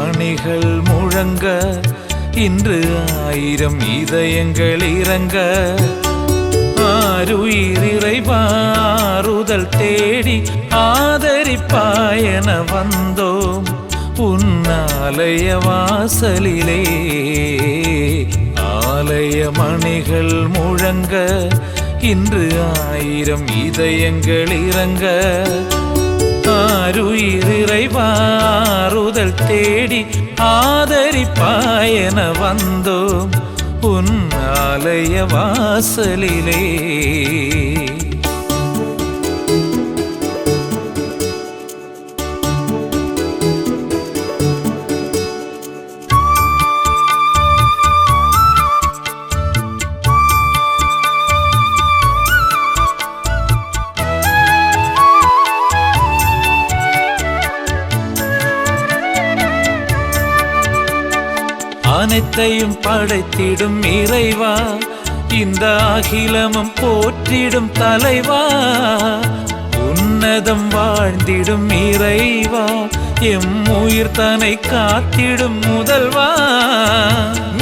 மணிகள் முழங்க இன்று 1000 இதயங்கள் இறங்க ஆருயிர் இறைவாறுதல் தேடி ஆதரிப்பாயன வந்தோம் உன்னாலய வாசலிலே. ஆலய மணிகள் முழங்க இன்று 1000 இதயங்கள் இறங்க ஆருயிர் இறைவாறுதல் தேடி ஆதரிப்பாயன வந்தோம் உன் ஆலய வாசலிலே. அனைத்தையும் படைத்திடும் இறைவா, இந்த அகிலமும் போற்றிடும் தலைவா, உன்னதம் வாழ்ந்திடும் இறைவா, எம் உயிர் தன்னை காத்திடும் முதல்வா.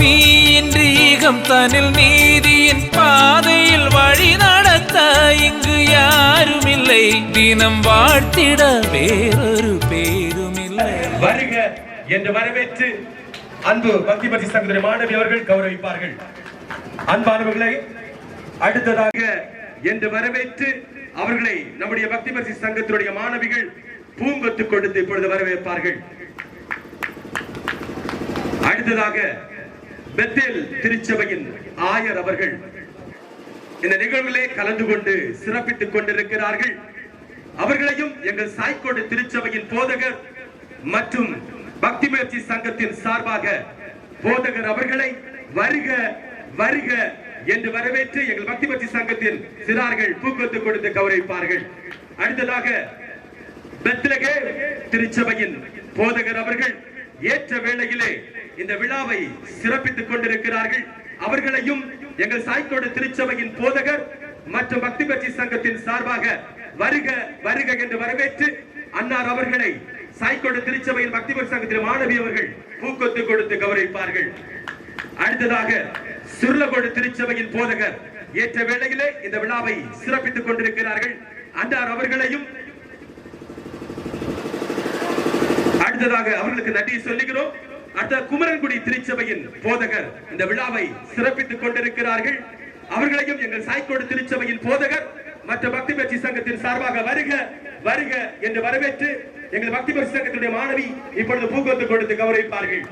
நீ இன்றி ஈகம் தனில் நீதியின் பாதையில் வழி நடத்த இங்கு யாரும் இல்லை, தினம் வாழ்த்திட வேறொரு பேரும் இல்லை. வருக என்று வரவேற்று அன்பு பக்தி பற்றி சங்கத்துடைய மாணவி அவர்கள் கௌரவிப்பார்கள். அன்பானவர்களை, அடுத்ததாக என்று வரவேற்று அவர்களை நம்முடைய பக்தி பற்றி சங்கத்துடைய மாணவிகள் பூங்கொத்து கொடுத்து இப்பொழுது வரவேற்பார்கள். அடுத்ததாக பெத்தேல் திருச்சபையின் ஆயர் அவர்கள் இந்த நிகழ்விலே கலந்து கொண்டு சிறப்பித்துக் கொண்டிருக்கிறார்கள். அவர்களையும் எங்கள் சாய்க்கோடு திருச்சபையின் போதகர் மற்றும் பக்தி முயற்சி சங்கத்தின் சார்பாக போதகர் அவர்களை வருக வருக என்று வரவேற்று எங்கள் பக்தி முயற்சி சங்கத்தின் சிறார்கள் பூக்கொத்து கொடுத்து கௌரவிப்பார்கள். அடுத்ததாக பெத்லகேம் திருச்சபையின் போதகர் அவர்கள் ஏற்ற வேளையிலே இந்த விழாவை சிறப்பித்துக் கொண்டிருக்கிறார்கள். அவர்களையும் எங்கள் சாய்க்கோடு திருச்சபையின் போதகர் மற்றும் பக்தி முயற்சி சங்கத்தின் சார்பாக வருக வருக என்று வரவேற்று அன்னார் அவர்களை சாய்க்கோடு திருச்சபையின் பக்தி முயற்சி சங்கத்தின் மாணவி அவர்கள் பூக்கொத்து கொடுத்து கௌரவிப்பார்கள். அடுத்ததாக சுருளகோடு திருச்சபையின் போதகர் ஏற்ற வேளையிலே இந்த விழாவை சிறப்பித்துக் கொண்டிருக்கிறார்கள். அன்னார் அவர்களையும் அடுத்ததாக அவர்களுக்கு நன்றி சொல்லுகிறோம். அடுத்த குமரன்குடி திருச்சபையின் போதகர் இந்த விழாவை சிறப்பித்துக் கொண்டிருக்கிறார்கள். அவர்களையும் எங்கள் சாய்க்கோடு திருச்சபையின் போதகர் மற்ற பக்தி முயற்சி சங்கத்தின் சார்பாக வருக வருக என்று வரவேற்று எங்கள் பக்தி முயற்சி சங்கத்தினுடைய மாணவி இப்பொழுது பூக்கொத்து கொடுத்து கௌரவிப்பார்கள்.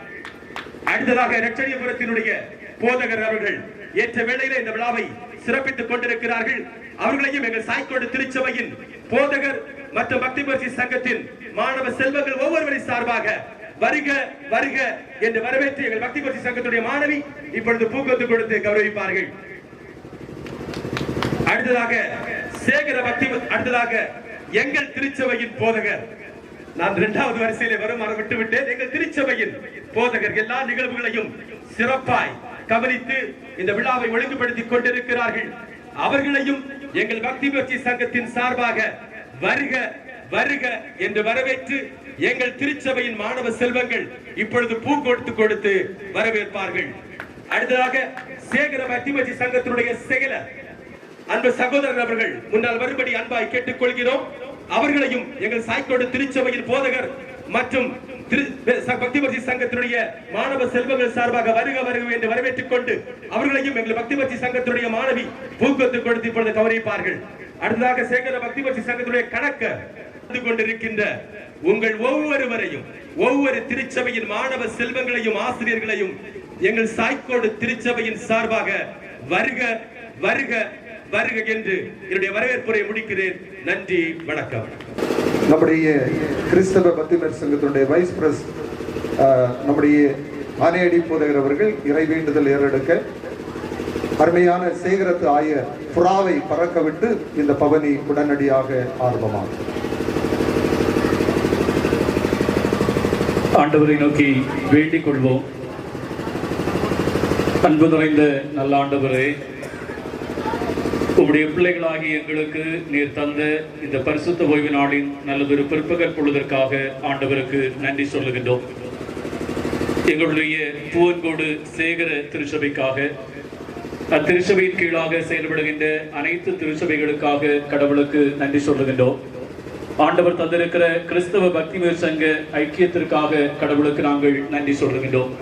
அடுத்ததாக இரட்சணியபுரத்தினுடைய போதகர் அவர்கள் ஏற்ற வேளையில இந்த விழாவை சிறப்பித்துக் கொண்டிருக்கிறார்கள். அவர்களையும் எங்கள் சாய்க்கோடு திருச்சபையின் போதகர் மற்றும் பக்தி முயற்சி சங்கத்தின் மாணவ செல்வங்கள் ஒவ்வொருவரின் சார்பாக வருக வருக என்று வரவேற்று எங்கள் பக்தி முயற்சி சங்கத்துடைய மாணவி இப்பொழுது பூக்கொத்து கொடுத்து கௌரவிப்பார்கள். அடுத்ததாக சேகர பக்தி அடுத்ததாக எங்கள் திருச்சபையின் போதகர், நான் 2வது வரிசையிலே வரும் விட்டு விட்டேன். எங்கள் திருச்சபையின் போதகர் எல்லா நிகழ்வுகளையும் சிறப்பாய் கவனித்து இந்த விழாவை ஒழுங்குபடுத்திக் கொண்டிருக்கிறார்கள். அவர்களையும் எங்கள் பக்தி முயற்சி சங்கத்தின் சார்பாக வருக வருக என்று வரவேற்று எங்கள் திருச்சபையின் மாணவ செல்வங்கள் இப்பொழுது பூ கொடுத்து வரவேற்பார்கள். அடுத்ததாக சேகர பக்தி முயற்சி சங்கத்தினுடைய செயலர் அன்பு சகோதரர் அவர்கள் முன்னால் வரும்படி அன்பாய் கேட்டுக் கொள்கிறோம். அவர்களையும் எங்கள் சாய்க்கோடு திருச்சபையின் போதகர் மற்றும் பக்தி முயற்சி சங்கத்தினுடைய மாணவ செல்வங்கள் சார்பாக வருக வருக என்று வரவேற்றுக் கொண்டு அவர்களையும் எங்கள் பக்தி முயற்சி சங்கத்தினுடைய மாணவி பூக்கொத்து கொடுத்து இப்பொழுது கௌரவிப்பார்கள். அடுத்ததாக சேகர பக்தி முயற்சி சங்கத்தினுடைய கணக்கர் கொண்டிருக்கின்ற உங்கள் ஒவ்வொருவரையும் ஒவ்வொரு திருச்சபையின் மாணவ செல்வங்களையும் ஆசிரியர்களையும் எங்கள் சாய்க்கோடு திருச்சபையின் சார்பாக வருக வருக வருக என்று என்னுடைய வரவேற்புரை முடிக்கிறேன். நன்றி, வணக்கம். நம்முடைய கிறிஸ்தவ பக்தி முயற்சி சங்கத்தினுடைய வைஸ் பிரசிடென்ட் நம்முடைய ஆனையடி போதகர் அவர்கள் இறை வேண்டுதல் ஏறெடுக்க அருமையான சேகரத்து ஆயர் புறாவை பறக்க விட்டு இந்த பவனி உடனடியாக ஆரம்பமாகும். ஆண்டவரை நோக்கி வேண்டிக் கொள்வோம். அன்பு நிறைந்த நல்ல ஆண்டவரே, உம்முடைய பிள்ளைகளாகி எங்களுக்கு நீர் தந்த இந்த பரிசுத்த ஓய்வு நாளின் நல்லதொரு பிற்பகல் பொழுதற்காக ஆண்டவருக்கு நன்றி சொல்லுகின்றோம். எங்களுடைய பூவன்கோடு சேகர திருச்சபைக்காக, அத்திருச்சபையின் கீழாக செயல்படுகின்ற அனைத்து திருச்சபைகளுக்காக கடவுளுக்கு நன்றி சொல்லுகின்றோம். ஆண்டவர் தந்திருக்கிற கிறிஸ்தவ பக்திவேர் சங்க ஐக்கியத்திற்காக கடவுளுக்கு நாங்கள் நன்றி சொல்லுகின்றோம்.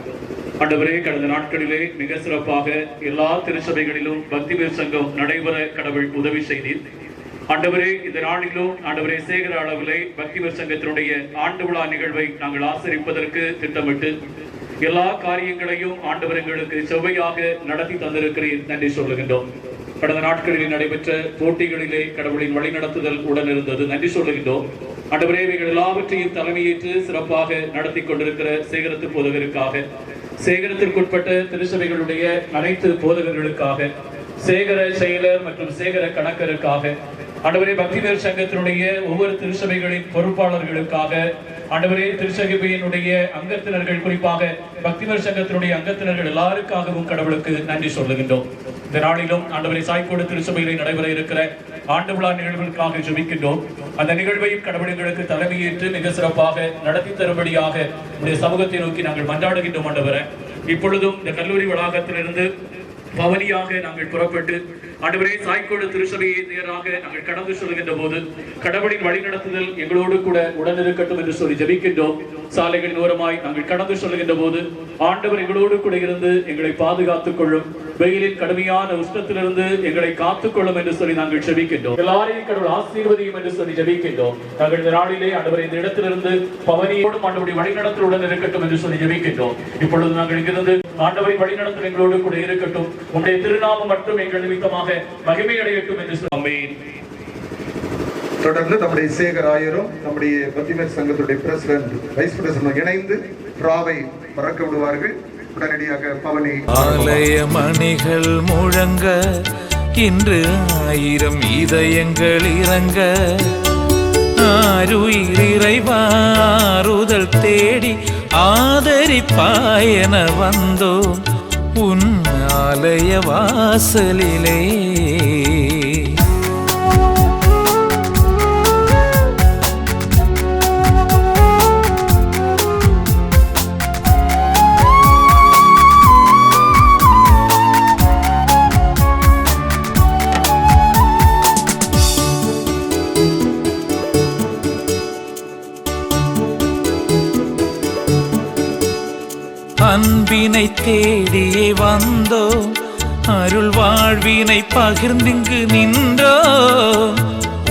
ஆண்டவரே, கடந்த நாட்களிலே மிக சிறப்பாக எல்லா திருச்சபைகளிலும் பக்திவேர் சங்கம் நடைபெற கடவுள் உதவி செய்தீர். ஆண்டவரே, இந்த நாளிலும் ஆண்டவரே சேகர அளவிலே பக்திவேர் சங்கத்தினுடைய ஆண்டு விழா நிகழ்வை நாங்கள் ஆசரிப்பதற்கு திட்டமிட்டு எல்லா காரியங்களையும் ஆண்டவர் எங்களுக்கு செவ்வையாக நடத்தி தந்திருக்கிறீர், நன்றி சொல்லுகின்றோம். கடந்த நாட்களில் நடைபெற்ற போட்டிகளிலே கடவுளின் வழிநடத்துதல் உடன் இருந்தது, நன்றி சொல்லுகின்றோம். ஆண்டவரே, இவைகள் எல்லாவற்றையும் தலைமையேற்று சிறப்பாக நடத்தி கொண்டிருக்கிற சேகரத்து போதகருக்காக, சேகரத்திற்குட்பட்ட திருச்சபைகளுடைய அனைத்து போதகர்களுக்காக, சேகர செயலர் மற்றும் சேகர கணக்கருக்காக, ஆண்டவரே பக்திவேர் சங்கத்தினுடைய ஒவ்வொரு திருச்சபைகளின் பொறுப்பாளர்களுக்காக, ஆண்டவரே திருச்சபையினுடைய அங்கத்தினர்கள், குறிப்பாக பக்திவேர் சங்கத்தினுடைய அங்கத்தினர்கள் எல்லாருக்காகவும் கடவுளுக்கு நன்றி சொல்லுகின்றோம். இந்த நாளிலும் ஆண்டவரை சாய்க்கோடு திருச்சபையிலே நடைபெற இருக்கிற ஆண்டு விழா நிகழ்வுகளுக்காக ஜெபிக்கின்றோம். அந்த நிகழ்வையும் கடவுள் எங்களுக்கு தலைமையேற்று மிக சிறப்பாக நடத்தி தரும்படியாக உடைய சமூகத்தை நோக்கி நாங்கள் மன்றாடுகின்றோம். ஆண்டவரை, இப்பொழுதும் இந்த கல்லூரி வளாகத்திலிருந்து பவனியாக நாங்கள் புறப்பட்டு ஆண்டவரே சாய்க்கோடு திருச்சபையை நேராக நாங்கள் கடந்து சொல்லுகின்ற போது கடவுளின் வழிநடத்துதல் எங்களோடு கூட உடன் இருக்கட்டும் என்று சொல்லி ஜெபிக்கின்றோம். சாலைகளின் ஓரமாய் நாங்கள் கடந்து சொல்லுகின்ற போது ஆண்டவர் எங்களோடு கூட இருந்து எங்களை பாதுகாத்துக் கொள்ளும், வெயிலின் கடுமையான உஷ்ணத்திலிருந்து எங்களை காத்துக்கொள்ளும் என்று சொல்லி நாங்கள் ஜெபிக்கின்றோம். எல்லாரையும் கடவுள் ஆசீர்வதியும் என்று சொல்லி ஜெபிக்கின்றோம். நாங்கள் இந்த நாளிலே ஆண்டவர் இந்த இடத்திலிருந்து பவனியோடும் ஆண்டவருடைய வழிநடத்தலுடன் இருக்கட்டும் என்று சொல்லி ஜெபிக்கின்றோம். இப்பொழுது நாங்கள் இங்கிருந்து ஆண்டவரின் வழிநடத்தல் எங்களோடு கூட இருக்கட்டும், உங்களுடைய திருநாமம் மட்டும் எங்கள் நிமித்தமாக மகிமை அடையட்டும் என்று சொல்லி ஆமென். தொடர்ந்து நம்முடைய சேகர் ஆயரும் நம்முடைய பக்திவேர் சங்கத்துடைய பிரசிடென்ட், வைஸ் பிரசிடென்ட் இணைந்து டிராவை பறக்க விடுவார்கள். உடனடியாக பவனி ஆலய மணிகள் முழங்க, இன்று 1000 இதயங்கள் இறங்க, ஆருயிர் இறைவாறுதல் தேடி ஆதரிப்பாயன வந்தோம் உன் ஆலய வாசலிலே. அன்பினை தேடியே வந்தோ, அருள் வாழ்வினை பகிர்ந்திங்கு நின்றோ,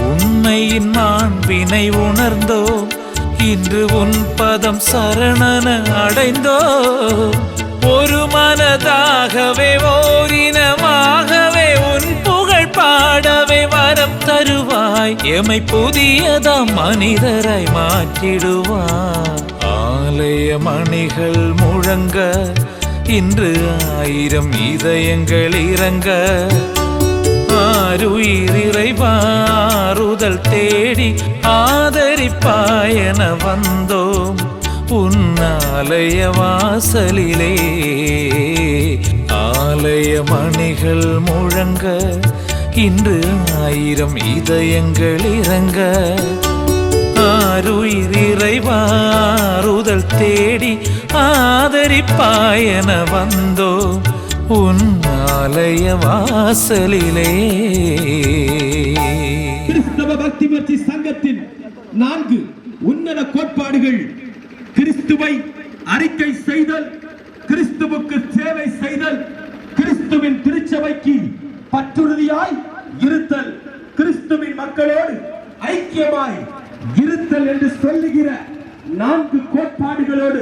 உண்மையின் மாண்பினை உணர்ந்தோ, இன்று உன் பதம் சரணன அடைந்தோ, ஒரு மனதாகவே ஓரினமாகவே உன் புகழ் பாடவே வரம் தருவாய், எமை புதியதாம் மனிதராய் மாற்றிடுவாய். ஆலய மணிகள் முழங்க, இன்று 1000 இதயங்கள் இறங்க, ஆருயிர் இறைவாறுதல் தேடி ஆதரிப்பாயன வந்தோம் உன் ஆலய வாசலிலே. ஆலய மணிகள் முழங்க, இன்று 1000 இதயங்கள் இறங்க, ஆருயிர் இறைவாறுதல் தேடி ஆதரிப்பாயன வந்தோ உன் ஆலய வாசலிலே. கிறிஸ்தவ பக்திவேர் சங்கத்தின் 4 உன்னத கோட்பாடுகள்: கிறிஸ்துவை அறிக்கை செய்தல், கிறிஸ்துவுக்கு சேவை செய்தல், கிறிஸ்துவின் திருச்சபைக்கு பற்றுறுதியாய் இருத்தல், கிறிஸ்துவின் மக்களோடு ஐக்கியமாய் இருத்தல் என்று சொல்லுகிற 4 கோட்பாடுகளோடு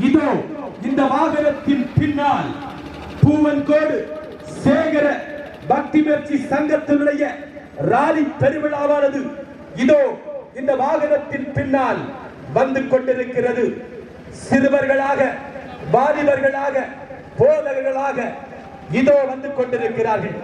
இதோ இந்த வாகனத்தின் பின்னால் பூவன்கோடு சேகர பக்திவேர் சங்கத்தினுடைய ராலி பெருவிழாவானது இதோ இந்த வாகனத்தின் பின்னால் வந்து கொண்டிருக்கிறது. சிறுவர்களாக, வாலிபர்களாக, போதகர்களாக இதோ வந்து கொண்டிருக்கிறார்கள்.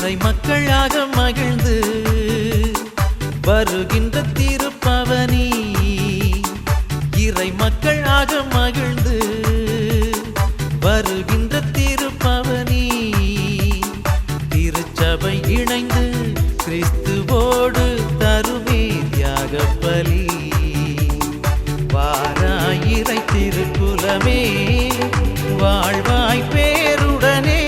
இறை மக்களாக மகிழ்ந்து வருகின்ற திருப்பவனி, இறை மக்களாக மகிழ்ந்து வருகின்ற திருப்பவனி, திருச்சபை இணைந்து கிறிஸ்துவோடு தருமே தியாக பலி. வாராயிரை திருக்குலமே வாழ்வாய் பேருடனே,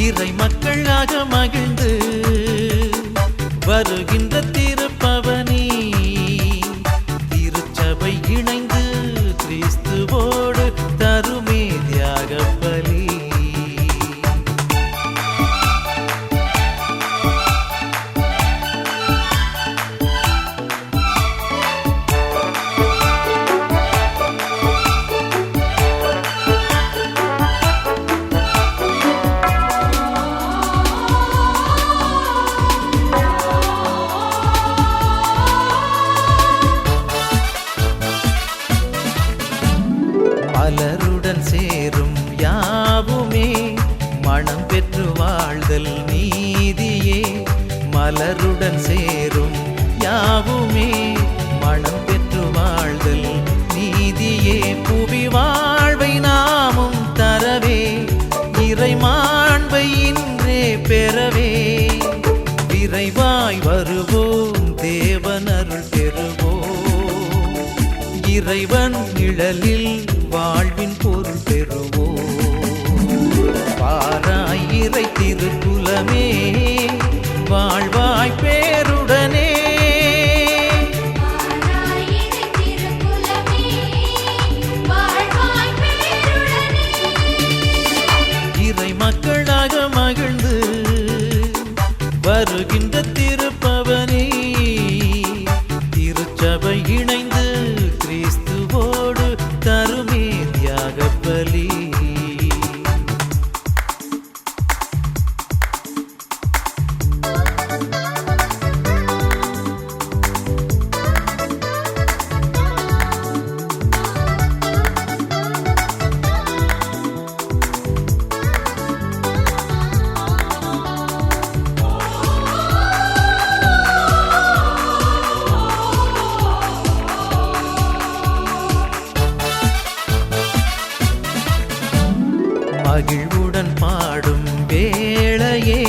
இறை மக்களாக மகிழ்ந்து வருகின்ற திருப்பவனி, திருச்சபை இணைந்து கிறிஸ்துவோடு தருமே தியாக பலி. மலருடன் சேரும் யாவுமே மனம் பெற்று வாழ்தல் நீதியே, மலருடன் சேரும் யாவுமே மனம் பெற்று வாழ்தல் நீதியே. புவி வாழ்வை நாமும் தரவே, இறை மாண்பை இன்றே பெறவே, விரைவாய் வருவோம் தேவனருள் பெறுவோம், இறைவன் நிழலில் வாழ்வின் பொருள் பெறுவோம். பாராயிரை திருக்குலமே வாழ்வாய் பேருடனே, இறை மக்களாக மகிழ்ந்து வருகின்ற திருப்பவனி, திருச்சபை இணைந்து கிறிஸ்துவோடு தருமே தியாக பலி. மகிழ்வுடன் பாடும் வேளையே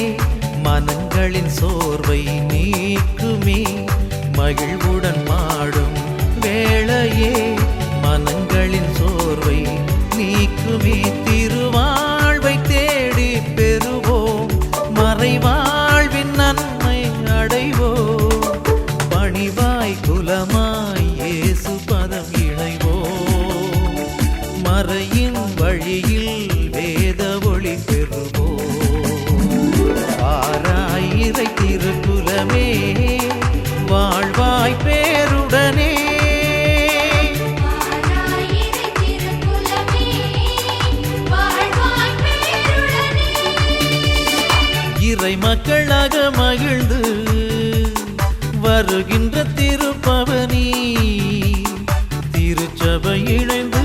மனங்களின் சோர்வை நீக்குமே, மகிழ்வுடன் பாடும் வேளையே மனங்களின் சோர்வை நீக்குமே. திருவாழ்வை தேடி பெறுவோம், மறைவாழ்வின் நன்மை அடைவோம், பணிவாய் குலமாய் இயேசு பதம் இணைவோம், மறையின் வழியில் வேத ஒளி பெறுவோம். பாராயிரை திருக்குலமே வாழ்வாய் பேருடனே, இறை மக்களாக மகிழ்ந்து வருகின்ற திருப்பவனி, திருச்சபை இணைந்து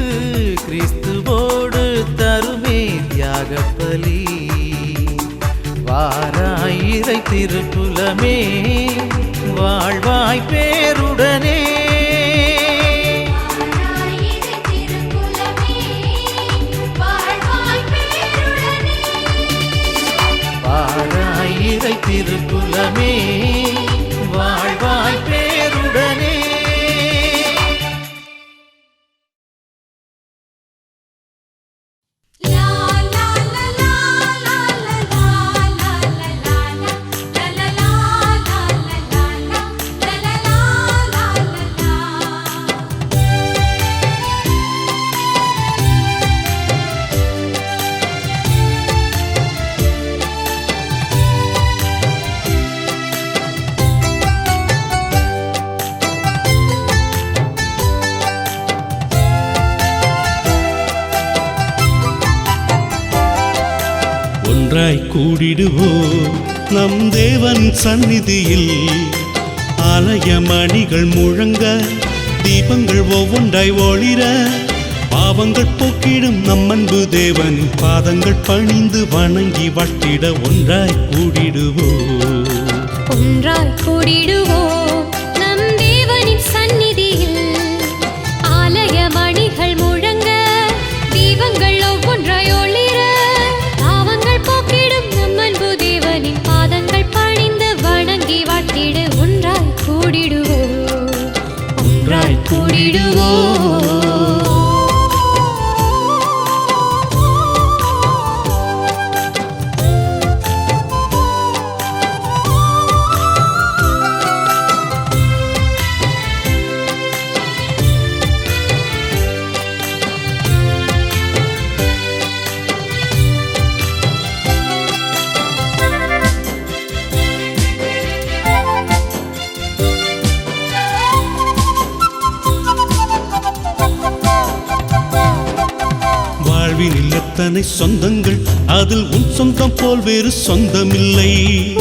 கிறிஸ்துவோடு தருமே தியாக பலி. வாராயிரை திருக்குலமே வாழ்வாய் பேருடனே, வாராயிரை திருக்குலமே வாழ்வாய் பேருடனே. ஒன்றாய் கூடிடுவோம் நம் தேவன் சந்நிதியில், ஆலய மணிகள் முழங்க தீபங்கள் ஒவ்வொன்றாய் ஒளிர பாவங்கள் போக்கிடும் நம்மன்பு தேவனின் பாதங்கள் பணிந்து வணங்கி வட்டிட ஒன்றாய் கூடிடுவோம். ஒன்றாய் கூடிடுவோம் நம் தேவனின் சந்நிதியில். ஆலய மணிகள் முழங்க தீபங்கள் ஒவ்வொன்றாய் ஒளிர பாவங்கள் போக்கிடும் நம் அன்பு தேவனின் பாதங்கள் பணிந்து வணங்கி வாட்டிட ஒன்றாய் கூடிடுவோம். ஒன்றாய் கூடிடுவோம். வாழ்வினில் எத்தனை சொந்தங்கள், அதில் உன் சொந்தம் போல் வேறு சொந்தமில்லை.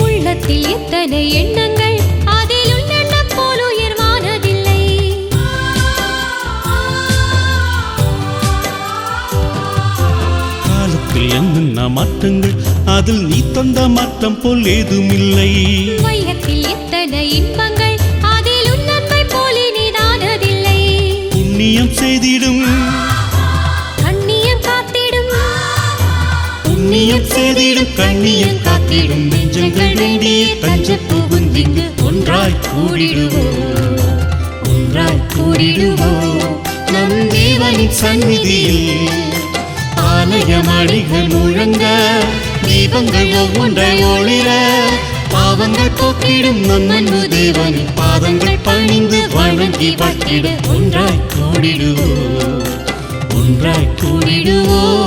உள்ளத்தில் எத்தனை எண்ணங்கள், அதில் உன் எண்ணம் போல் உயர்வானதில்லை. காலத்தில் என்னென்ன மாற்றங்கள், அதில் நீ தந்த மாற்றம் போல் ஏதுமில்லை. வையத்தில் எத்தனை இன்பங்கள், அதில் உன் நன்மை போல் இனிதானதில்லை. புண்ணியம் செய்திடும் புண்ணியம் செய்திடும் கண்ணியம் காத்திடும் நெஞ்சங்கள் வேண்டிய தஞ்ச புகுந்திங்கு ஒன்றாய் கூடிடுவோம். ஒன்றாய் கூடிடுவோம் நம் தேவனின் சந்நிதியில். ஆலய மணிகள் முழங்க தீபங்கள் ஒவ்வொன்றாய் ஒளிர பாவங்கள் போக்கிடும் நம் அன்பு தேவனின் பாதங்கள் பணிந்து வணங்கி வட்டிட ஒன்றாய் கூடிடுவோம். ஒன்றாய் கூடிடுவோம்.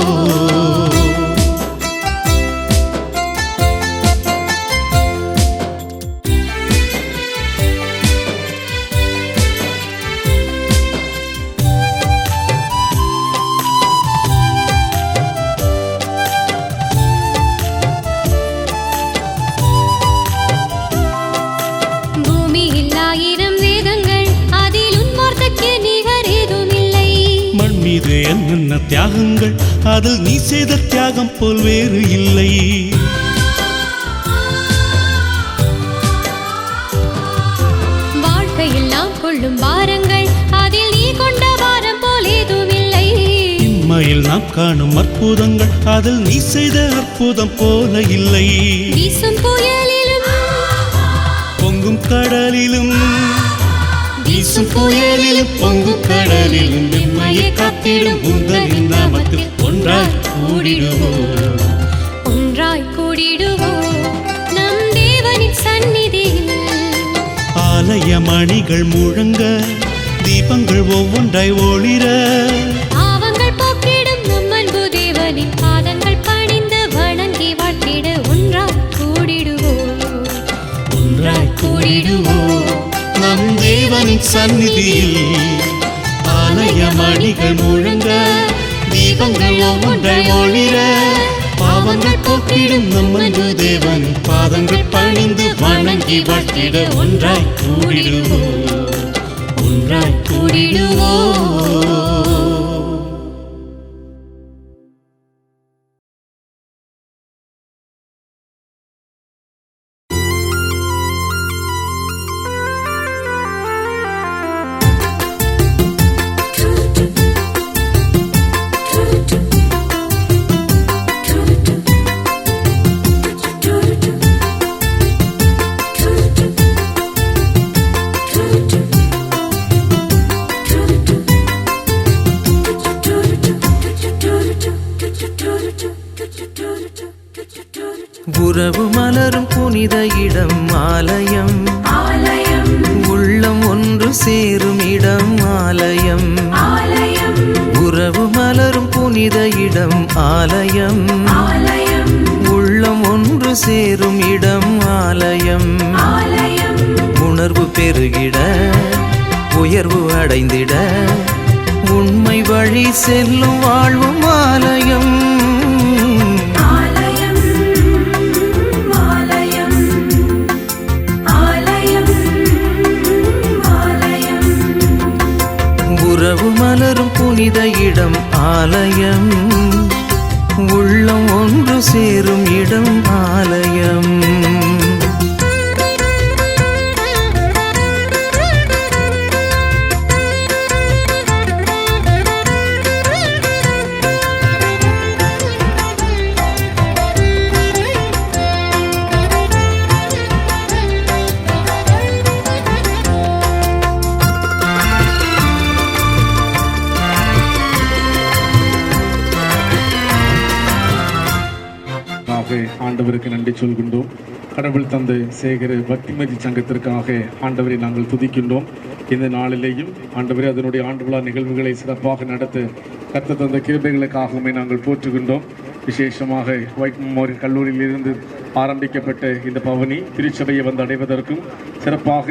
என்னென்ன தியாகங்கள், அதில் நீ செய்த தியாகம் போல் வேறு இல்லை. வாழ்க்கையில் நாம் கொள்ளும் பாரங்கள், அதில் நீ கொண்ட பாரம் போல் ஏதும் இல்லை. இம்மையில் நாம் காணும் அற்புதங்கள், அதில் நீ செய்த அற்புதம் போல இல்லை. வீசும் புயலிலும் பொங்கும் கடலிலும், வீசும் புயலிலும் பொங்கும் கடலிலும் நிம்மதியை காத்திடும் உந்தனின் நாமத்தில் ஒன்றாய் கூடிடுவோம். ஒன்றாய் கூடிடுவோம் நம் தேவனின் சந்நிதியில். ஆலய மணிகள் முழங்க தீபங்கள் ஒவ்வொன்றாய் ஒளிர பாவங்கள் போக்கிடும் நம் அன்பு தேவனின் பாதங்கள் பணிந்து வணங்கி வாட்டிட ஒன்றாய் கூடிடுவோம். ஒன்றாய் கூடிடுவோம் நம் தேவனின் சந்நிதியில். ஆலய மணிகள் முழங்க தீபங்கள் ஒவ்வொன்றாய் ஒளிர பாவங்கள் போக்கிடும் நம் அன்பு தேவனின் பாதங்கள் பணிந்து வணங்கி வாட்டிட ஒன்றாய் கூடிடுவோம். ஒன்றாய் கூடிடுவோம். உறவு மலரும் புனித இடம் ஆலயம். உள்ளம் ஒன்று சேரும் இடம் ஆலயம். உறவு மலரும் புனித இடம் ஆலயம். உள்ளம் ஒன்று சேரும் இடம் ஆலயம். உணர்வு பெருகிட உயர்வு அடைந்திட உண்மை வழி செல்லும் வாழ்வும் ஆலயம். இடம் ஆலயம். ஆண்டவருக்கு நன்றி சொல்கின்றோம். கடவுள் தந்தை சேகர பக்திமதி சங்கத்திற்காக ஆண்டவரை நாங்கள் துதிக்கின்றோம். இந்த நாளிலேயும் ஆண்டவரே அதனுடைய ஆண்டு விழா நிகழ்வுகளை சிறப்பாக நடத்த கர்த்தர் தந்த கிருபைகளுக்காகவே நாங்கள் போற்றுகின்றோம். விசேஷமாக ஒயிட் மெமோரியல் கல்லூரியிலிருந்து ஆரம்பிக்கப்பட்ட இந்த பவனி திருச்சபையை வந்து அடைவதற்கும் சிறப்பாக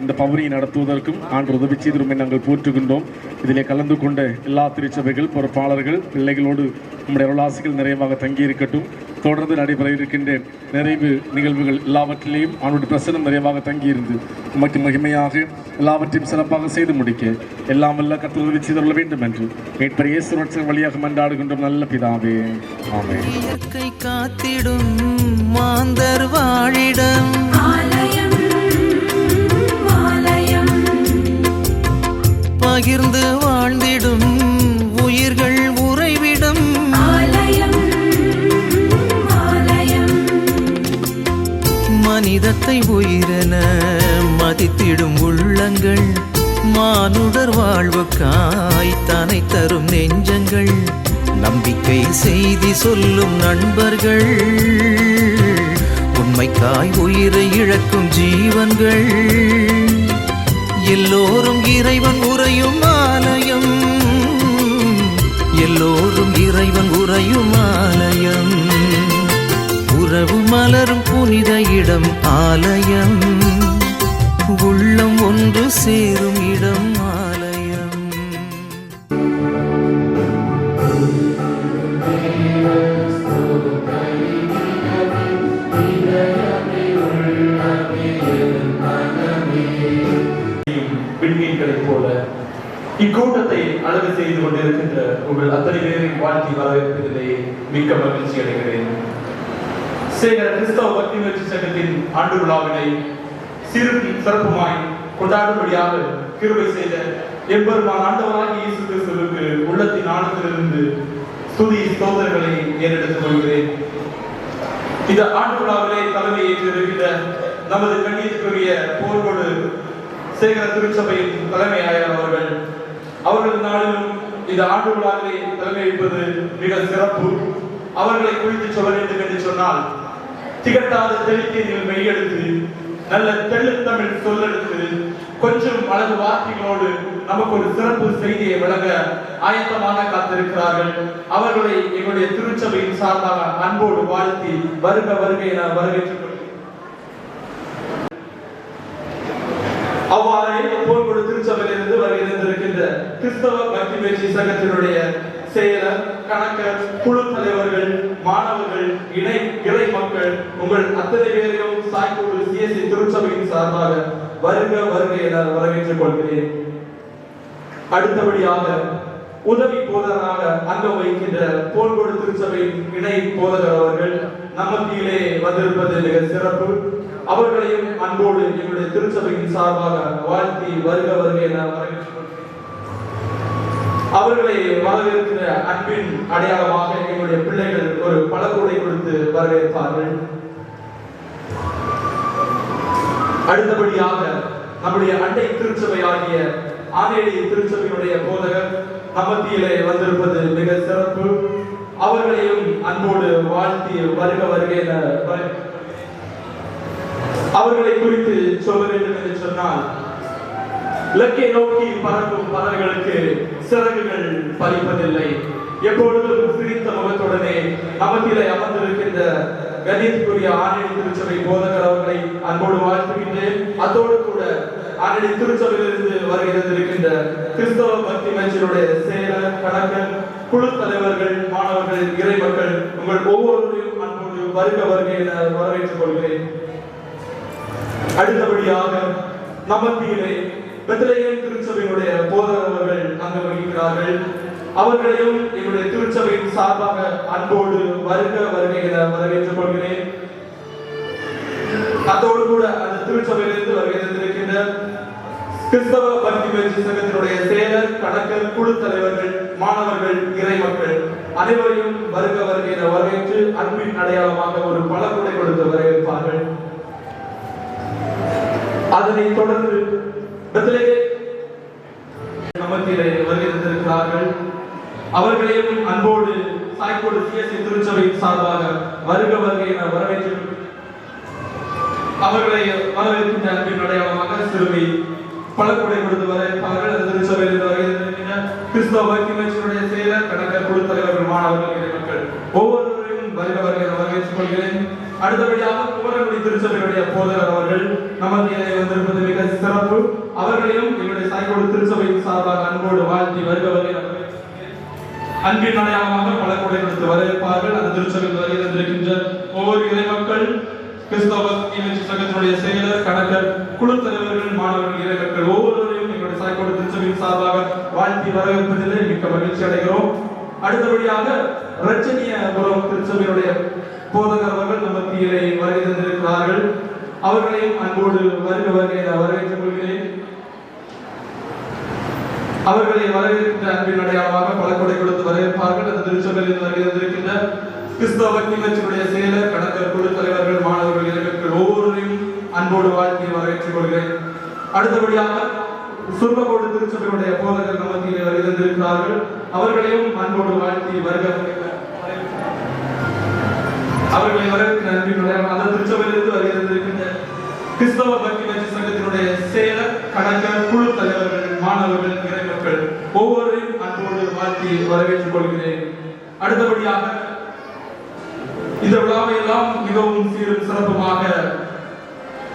இந்த பவனியை நடத்துவதற்கும் ஆண்டு உதவி செய்திருமை நாங்கள் போற்றுகின்றோம். இதிலே கலந்து கொண்ட எல்லா திருச்சபைகள் பொறுப்பாளர்கள் பிள்ளைகளோடு நம்முடைய அருளாசிகள் நிறைவாக தங்கியிருக்கட்டும். தொடர்ந்து நடைபெற இருக்கின்ற நிறைவு நிகழ்வுகள் எல்லாவற்றிலேயும் அவனுடைய பிரசனம் நிறைவாக தங்கியிருந்து நமக்கு மகிமையாக எல்லாவற்றையும் சிறப்பாக செய்து முடிக்க எல்லாம் வல்ல கர்த்தர் உதவி செய்துள்ள வேண்டும் என்று மீட்பர் இயேசு வழியாக மன்றாடுகின்றோம் நல்ல பிதாவே. ஆமென். இயற்கை காத்திடும் மாந்தர் வாழிடம் பகிர்ந்து வாழ்ந்திடும் உயிர்கள் உறைவிடம் மனிதத்தை உயிரென மதித்திடும் உள்ளங்கள் மானுடர் வாழ்வுக்காய் தனை தரும் நெஞ்சங்கள் நம்பிக்கை செய்தி சொல்லும் நண்பர்கள் உண்மைக்காய் உயிரை இழக்கும் ஜீவன்கள் எல்லோரும் இறைவன் உறையும் ஆலயம். எல்லோரும் இறைவன் உறையும் ஆலயம். உறவு மலரும் புனித இடம் ஆலயம். உள்ளம் ஒன்று சேரும் இடம் ஆலயம். விண்மீன்களைப் போல இக்கூட்டத்தை அழகு செய்து கொண்டிருக்கின்ற உங்கள் அத்தனை பேரின் வாழ்க்கை வரவேற்பதிலே மிக்க மகிழ்ச்சி அடைகிறேன். சேகர கிறிஸ்தவ பக்தி முயற்சி சங்கத்தின் ஆண்டு விழாவினை சீரும் சிறப்புமாய் கொண்டாடும்படியாக கிருபை செய்த எம்பெருமான் ஆண்டவராகிய இயேசு கிறிஸ்துவுக்கு உள்ளத்தின் ஆழத்திலிருந்து ஸ்துதி ஸ்தோத்திரங்களை ஏறெடுத்துக் கொள்கிறேன். இந்த ஆண்டு விழாவிலே தலைமை ஏற்றிருக்கின்ற நமது கண்ணியத்துக்குரிய போர்கோடு சேகர திருச்சபையின் தலைமை ஆயர் அவர்கள் நாளிலும் இந்த ஆண்டு விழாவிலே தலைமை ஏற்பது மிக சிறப்பு. அவர்களை குறித்து சொல்ல வேண்டும் என்று சொன்னால் திகட்டாத தெளித்தீர்கள் மெய்யெடுத்து நல்ல தெள்ளுத்தமிழ் சொல்லெடுத்து கொஞ்சம் அழகு வார்த்தைகளோடு நமக்கு ஒரு சிறப்பு செய்தியை வழங்க ஆயத்தமாக காத்திருக்கிறார்கள். அவர்களை எங்களுடைய திருச்சபையின் சார்பாக அன்போடு வாழ்த்தி வருக வருக என வரவேற்றுக் கொள்கிறேன். அவ்வாறே போர்கோடு திருச்சபையிலிருந்து வருகின்ற கிறிஸ்தவ பக்தி முயற்சி சங்கத்தினுடைய செயலர், கணக்கர், குழு தலைவர்கள், மாணவர்கள், இறை மக்கள் உங்கள் அத்தனை பேரையும் சாய்கோடு சிஎஸ்சி திருச்சபையின் சார்பாக வருக வருக என வரவேற்றுக் கொள்கிறேன். அடுத்தபடியாக உதவி போதகராக அங்கம் வகிக்கின்ற போர்கோடு திருச்சபையின் இணை போதகர் அவர்கள் நம்மத்திலே வந்திருப்பது மிக சிறப்பு. அவர்களையும் அன்போடு எங்களுடைய திருச்சபையின் சார்பாக வாழ்த்தி வருக வருக என வரவேற்றுக் அவர்களை வரவேற்கிற அன்பின் அடையாளமாக எங்களுடைய பிள்ளைகள் ஒரு பழக்கூடை கொடுத்து வரவேற்பார்கள். அடுத்தபடியாக நம்முடைய அண்டை திருச்சபை ஆகிய ஆனேடி திருச்சபையினுடைய போதகர் நம்மத்தியிலே வந்திருப்பது மிக சிறப்பு. அவர்களையும் அன்போடு வாழ்த்தி வருக வருக என அவர்களை குறித்து சொல்ல வேண்டும் என்று சொன்னால் இலக்கை நோக்கி பறக்கும் பறவைகளுக்கு சிறகுகள் பறிப்பதில்லை. எப்பொழுதும் சிரித்த முகத்துடனே நமத்திலே அமர்ந்திருக்கின்ற கணியத்துக்குரிய ஆனேடி திருச்சபை போதகர் அவர்களை அன்போடு வாழ்த்துகின்றேன். அதோடு கூட ஆனேடி திருச்சபையிலிருந்து வருகின்ற கிறிஸ்தவ பக்தி மன்றத்தினுடைய செயலர், கணக்கர், குழு தலைவர்கள், மாணவர்கள், இறை மக்கள் உங்கள் ஒவ்வொருவரையும் அன்போடு வருக வருக என வரவேற்றுக் கொள்கிறேன். அடுத்தபடியாக நமத்திலே பெத்லகேம் திருச்சபையினுடைய போதகர் அவர்கள் அங்கு வகிக்கிறார்கள். அவர்களையும் எங்களுடைய திருச்சபையின் சார்பாக அன்போடு வருக வருகை என வரவேற்றுக் கொள்கிறேன். அதோடு கூட அந்த திருச்சபையிலிருந்து வருகை தந்திருக்கின்ற கிறிஸ்தவ பக்தி முயற்சி சங்கத்தினுடைய செயலர், கணக்கர், குழு தலைவர்கள், மாணவர்கள், இறைமக்கள் அனைவரையும் வருக வருகை என வரவேற்று அன்பின் அடையாளமாக ஒரு பழக்குடை கொடுத்து வரவேற்பார்கள். அதனைத் தொடர்ந்து நமத்திலே வருகை தந்திருக்கிறார்கள். அவர்களையும் அன்போடு சாய்கோடு சிஎஸ்சி திருச்சபையின் சார்பாக வருக வருகை என வரவேற்று அவர்களை வரவேற்கின்ற அன்பின் அடையாளமாக சிறுமி பழக்குடை கொடுத்து வரவேற்பார்கள். அந்த திருச்சபையில் வருகை தந்திருக்கின்ற கிறிஸ்தவ பக்தி முயற்சியினுடைய செயலர், கணக்கர், குழு தலைவர்கள், மாணவர்கள், இறைமக்கள் ஒவ்வொருவரையும் வருக வருகை என வரவேற்றுக் கொள்கிறேன். அடுத்தபடியாக குமரகுடி திருச்சபையுடைய போதகர் அவர்கள் நமக்கு வந்திருப்பது மிக சிறப்பு. அவர்களையும் எங்களுடைய சாய்கோடு திருச்சபையின் சார்பாக அன்போடு வாழ்த்தி வருக வருகை அன்பின் அடையாளமாக பழக்குடை கொடுத்து வரவேற்பார்கள். அந்த திருச்சபையில் வருகை தந்திருக்கின்ற ஒவ்வொரு இறைமக்கள், கிறிஸ்தவ பக்தி முயற்சி சங்கத்தினுடைய செயலர், கணக்கர், குழு தலைவர்கள், மாணவர்கள், இறைமக்கள் ஒவ்வொருவரையும் எங்களுடைய சாய்கோடு திருச்சபையின் சார்பாக வாழ்த்தி வரவேற்பதிலே மிக்க மகிழ்ச்சி அடைகிறோம். அடுத்தபடியாக ரட்சணியபுரம் திருச்சபையுடைய போதகர் அவர்கள் நம்ம மத்தியிலே வருகை தந்திருக்கிறார்கள். அவர்களையும் அன்போடு வருக வருகை வரவேற்றுக் கொள்கிறேன். அவர்களை வரவேற்கின்ற அன்பின் அடையாளமாக பழக்குடை கொடுத்து வரவேற்பார்கள். அந்த திருச்சபையில் வருகை தந்திருக்கின்ற கிறிஸ்தவ பக்தி முயற்சியுடைய செயலர், கணக்கர், குழு தலைவர்கள், மாணவர்கள், இறைமக்கள் ஒவ்வொருவரையும் அன்போடு வாழ்த்தி வரவேற்றுக் கொள்கிறேன். அடுத்தபடியாக சுர்பகோடு திருச்சபையுடைய போதகர் நம்ம மத்தியிலே வருகை தந்திருக்கிறார்கள். அவர்களையும் அன்போடு வாழ்த்தி வருக அவர்களை வரவேற்கிற அன்பின் அடையாளமாக அந்த திருச்சபையிலிருந்து வருகை தந்திருக்கின்ற கிறிஸ்தவ பக்தி முயற்சி சங்கத்தினுடைய செயலர், கணக்கர், குழு தலைவர்கள், மாணவர்கள், இறைமக்கள் ஒவ்வொருவரையும் அன்போடு வாழ்த்தி வரவேற்றுக் கொள்கிறேன். அடுத்தபடியாக இந்த விழாவை எல்லாம் மிகவும் சீரும் சிறப்புமாக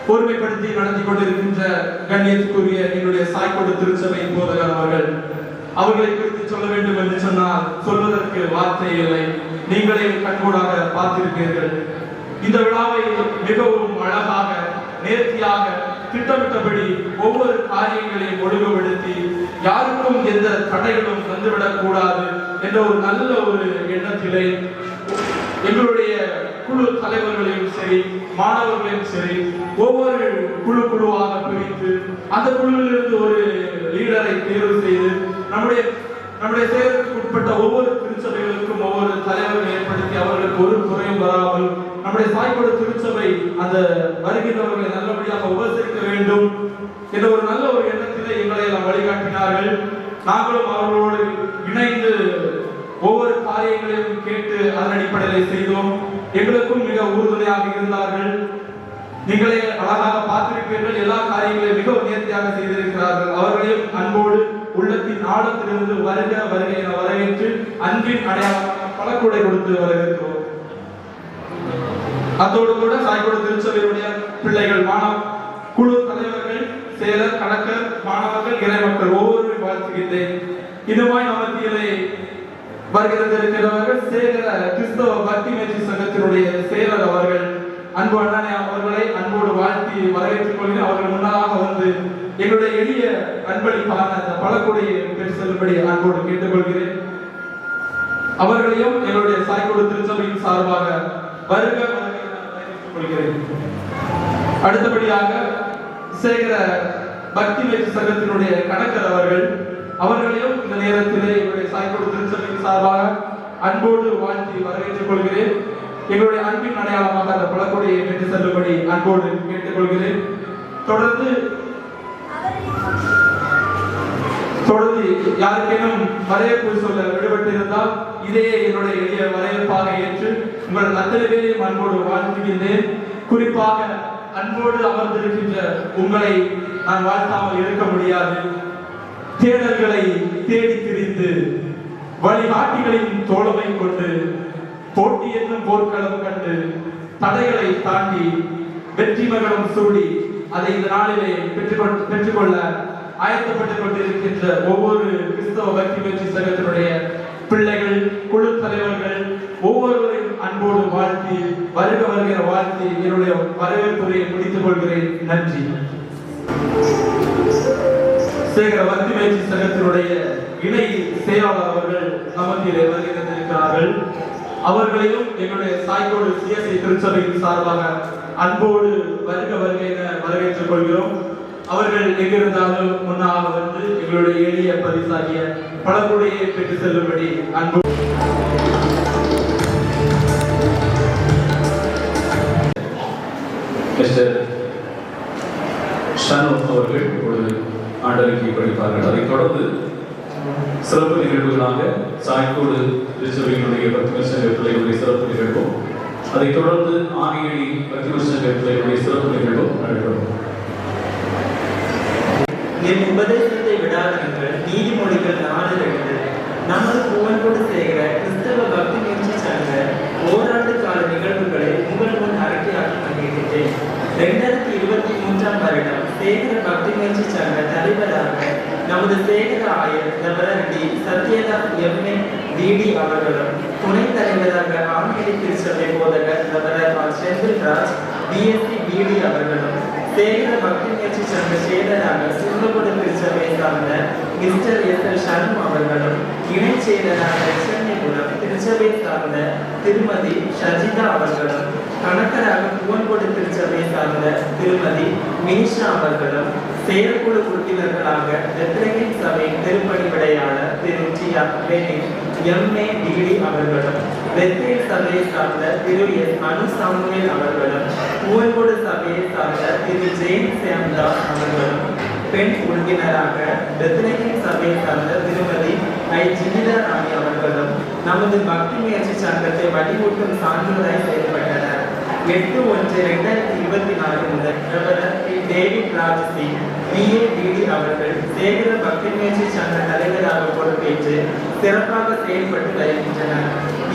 பொறுமைப்படுத்தி நடத்தி கொண்டிருக்கின்ற கண்ணியத்துக்குரிய எங்களுடைய சாய்கோடு திருச்சபை போதகர் அவர்களை குறித்து சொல்ல வேண்டும் என்று சொன்னால் சொல்வதற்கு வார்த்தை இல்லை. நீங்களே கண்கூடாக பார்த்திருப்பீர்கள். இந்த விழாவை மிகவும் அழகாக, நேர்த்தியாக, திட்டமிட்டபடி ஒவ்வொரு காரியங்களையும் ஒழுங்குபடுத்தி யாருக்கும் எந்த தடைகளும் வந்துவிடக் கூடாது என்ற ஒரு நல்ல ஒரு எண்ணத்திலே எங்களுடைய குழு தலைவர்களையும் சரி, மாணவர்களையும் சரி, ஒவ்வொரு குழுவாக பிரித்து அந்த குழுவிலிருந்து ஒரு லீடரை தேர்வு செய்து நம்முடைய செயலுக்கு உட்பட்ட ஒவ்வொரு திருச்சபைகளுக்கும் ஒவ்வொரு தலைவர்களை ஏற்படுத்தி அவர்களுக்கு ஒரு குறையும் வராமல் நம்முடைய சாய்கோடு திருச்சபை அந்த வருகின்றவர்களை நல்லபடியாக உபசரிக்க வேண்டும் என்ற ஒரு நல்ல ஒரு எண்ணத்திலே எங்களை எல்லாம் வழிகாட்டினார்கள். நாங்களும் அவர்களோடு இணைந்து ஒவ்வொரு காரியங்களையும் கேட்டு அதன் அடிப்படையில் செய்தோம். எங்களுக்கும் மிக உறுதுணையாக இருந்தார்கள். நீங்களே அழகாக பார்த்திருப்பீர்கள். எல்லா காரியங்களையும் மிகவும் நேர்த்தியாக செய்திருக்கிறார்கள். அவர்களையும் அன்போடு உள்ளத்தின் ஆழத்திலிருந்து வருக வருகை என வரவேற்று அன்பின் அடையாளமாக பழக்குடை கொடுத்து வரவேற்கிறோம். அதோடு கூட சாய்கோடு திருச்சபையுடைய பிள்ளைகள், குழு தலைவர்கள், செயலர், கணக்கர், மாணவர்கள், இறைமக்கள் ஒவ்வொருவரையும் வாழ்த்துகின்றேன். இதுமாய் நமத்திலே வருகை தந்திருக்கிறவர்கள் சேகர கிறிஸ்தவ பக்தி முயற்சி சங்கத்தினுடைய செயலர் அவர்கள் அன்பு அண்ணனை அவர்களை அன்போடு வாழ்த்தி வரவேற்றுக் கொள்கிறேன். அவர்கள் முன்னதாக வந்து எங்களுடைய எளிய அன்பளிப்பான அந்த பழக்குடையை பெற்று செல்லும்படி அன்போடு கேட்டுக்கொள்கிறேன். அவர்களையும் எங்களுடைய சாய்கோடு திருச்சபையின் சார்பாக வருக வரவேற்றுக் கொள்கிறேன். அடுத்தபடியாக சேகர பக்தி முயற்சி சங்கத்தினுடைய கணக்கர் அவர்களையும் இந்த நேரத்திலே எங்களுடைய சாய்கோடு திருச்சபையின் சார்பாக அன்போடு வாழ்த்தி வரவேற்றுக் கொள்கிறேன். எங்களுடைய அன்பின் அடையாளமாக அந்த பழக்குடையை பெற்று செல்லும்படி அன்போடு கேட்டுக்கொள்கிறேன். தொடர்ந்து யாருக்கேனும் வரவேற்பு சொல்ல விடுபட்டிருந்தால் இதையே என்னுடைய எளிய வரவேற்பாக ஏற்று உங்கள் அத்தனை பேரையும் அன்போடு வாழ்த்துகின்றேன். குறிப்பாக அன்போடு அமர்ந்திருக்கின்ற உங்களை நான் வாழ்த்தாமல் இருக்க முடியாது. தேடல்களை தேடி திரிந்து வழிகாட்டிகளின் தோழமை கொண்டு போட்டி என்னும் போர்க்களம் கண்டு தடைகளை தாண்டி வெற்றி மகனம் சூடி அதை இந்த நாளிலே பெற்றுக்கொள்ள ஆயத்தப்பட்டுக் கொண்டிருக்கின்ற ஒவ்வொரு கிறிஸ்தவ பக்தி முயற்சி சங்கத்தினுடைய பிள்ளைகள், குழு தலைவர்கள் ஒவ்வொருவரையும் அன்போடு வாழ்த்தி வருக வருகிற வாழ்த்தி என்னுடைய வரவேற்புரையை முடித்துக் கொள்கிறேன். நன்றி. சேகர பக்தி முயற்சி சங்கத்தினுடைய இணை செயலாளர் அவர்கள் நமக்கு வருகை தந்திருக்கிறார்கள். அவர்களையும் எங்களுடைய சாய்கோடு சிஎஸ்ஐ திருச்சபையின் சார்பாக அன்போடு வருகை என வரவேற்றுக் கொள்கிறோம். அவர்கள் எங்கிருந்தாலும் முன்னாக வந்து எங்களுடைய எளிய பரிசாகிய பழங்குடியை பெற்று செல்லும்படி அன்பு மிஸ்டர் ஷானு அவர்கள் ஒரு ஆண்டறிக்கை படிப்பார்கள். அதைத் தொடர்ந்து சிறப்பு நிகழ்வுகளாக சாய்கோடு திருச்சபையினுடைய பக்திமர் பிள்ளைகளுடைய சிறப்பு நிகழ்வும், அதைத் தொடர்ந்து ஆணையடி பக்திமர் பிள்ளைகளுடைய சிறப்பு நிகழ்வும் நடைபெறும். என் உபதேசத்தை விடாதீர்கள். நீதிமொழிகள் 4:2. நமது புகழ்கொடு சேகர கிறிஸ்தவ பக்தி முயற்சி சங்க ஓராண்டு கால நிகழ்வுகளை உங்கள் முன் அறிக்கையாக்கி கொண்டிருக்கிறேன். 2023 வருடம் சேகர பக்தி முயற்சி சங்க தலைவராக நமது சேகர ஆயர் ரெவரண்ட் சத்யதாஸ் எம்ஏ டிடி அவர்களும், துணைத் தலைவராக ஆங்கிலி திருச்சபை போதகர் ரெவரண்ட் செந்தில்ராஜ் பிஎஸ்சி பிடி அவர்களும், சேகர பக்தி முயற்சி சங்க செயலராக சுங்கப்படு திருச்சபை சார்ந்த மிஸ்டர் எஸ்.எல். சர்மா அவர்களும், இணை செயலராக சென்னைபுரம் திருச்சபை சார்ந்த திருமதி ஷஜிதா அவர்களும், கணக்கராக புவன்கோடு திருச்சபை சார்ந்த திருமதி மினிஷா அவர்களும், செயற்குழு உறுப்பினர்களாக பெத்லகேம் சபை திருப்பணி விடையாளர் திரு எம்ஏ டிடி அவர்களும், பெத்தேல் சபையை சார்ந்த திரு எஸ். அனு சாமுவேல் அவர்களும், புவன்கோடு சபையை சார்ந்த திரு ஜெயின் சேம்தாஸ் அவர்களும், பெண் உறுப்பினராக பெத்லகேம் சபையை சார்ந்த திருமதி ஐ. ஜிமிதா ராணி அவர்களும் நமது பக்தி முயற்சி சங்கத்தை வழிமூட்டும் சான்றுகளாய் செயல்பட்டனர். 8/1/2024 முதல் டேவிட் ராஜ் சிங் பிஏடிடி அவர்கள் சேகர பக்தி முயற்சி சங்க தலைவராக பொறுப்பேற்று சிறப்பாக செயல்பட்டு வருகின்றனர்.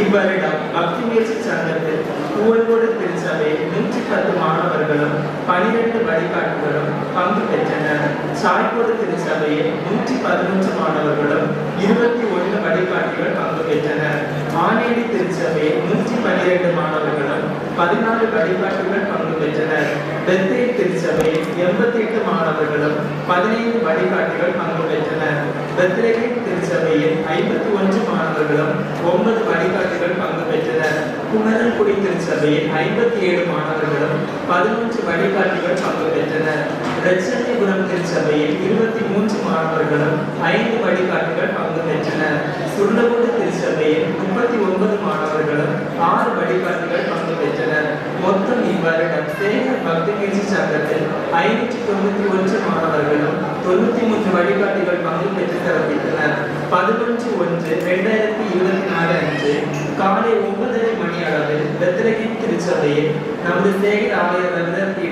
இவ்வருடம் பக்தி முயற்சி சங்கத்தில் புவன்கோடு திருச்சபை 110 மாணவர்களும் 12 வழிகாட்டுகளும் பங்கு பெற்றனர். சாய்கோடு திருச்சபையில் 111 மாணவர்களும் 21 வழிகாட்டிகள் பங்கு பெற்றனர். ஆனேடி திருச்சபையில் 112 மாணவர்களும் 14 வழிகாட்டுகள் பங்கு பெற்றனர். பெத்தேல் திருச்சபையில் 88 மாணவர்களும் 15 வழிகாட்டிகள் பங்கு பெற்றனர். பெத்லகேம் திருச்சபையில் 51 மாணவர்களும் 9 வழிகாட்டிகள் பங்கு பெற்றனர். குமரன்குடி திருச்சபையில் 57 மாணவர்களும் 11 வழிகாட்டிகள் பங்கு பெற்றனர். இரட்சணியபுரம் திருச்சபையில் 23 மாணவர்களும் 5 வழிகாட்டிகள் பங்கு பெற்றனர். சுள்ளகோடு திருச்சபையில் 39 மாணவர்களும் 6 வழிகாட்டிகள் பங்கு பெற்றனர். மொத்தம் இவ்வருடம் சேகர பக்தி முயற்சி சங்கத்தில் 591 மாணவர்களும் 93 வழிகாட்டிகள் பங்கு பெற்று சிறப்பித்தனர். 11/1/2024 அன்று காலை 9:30 மணி அளவில் பெத்லகேம் திருச்சபையில் நமது சேகர ஆயர்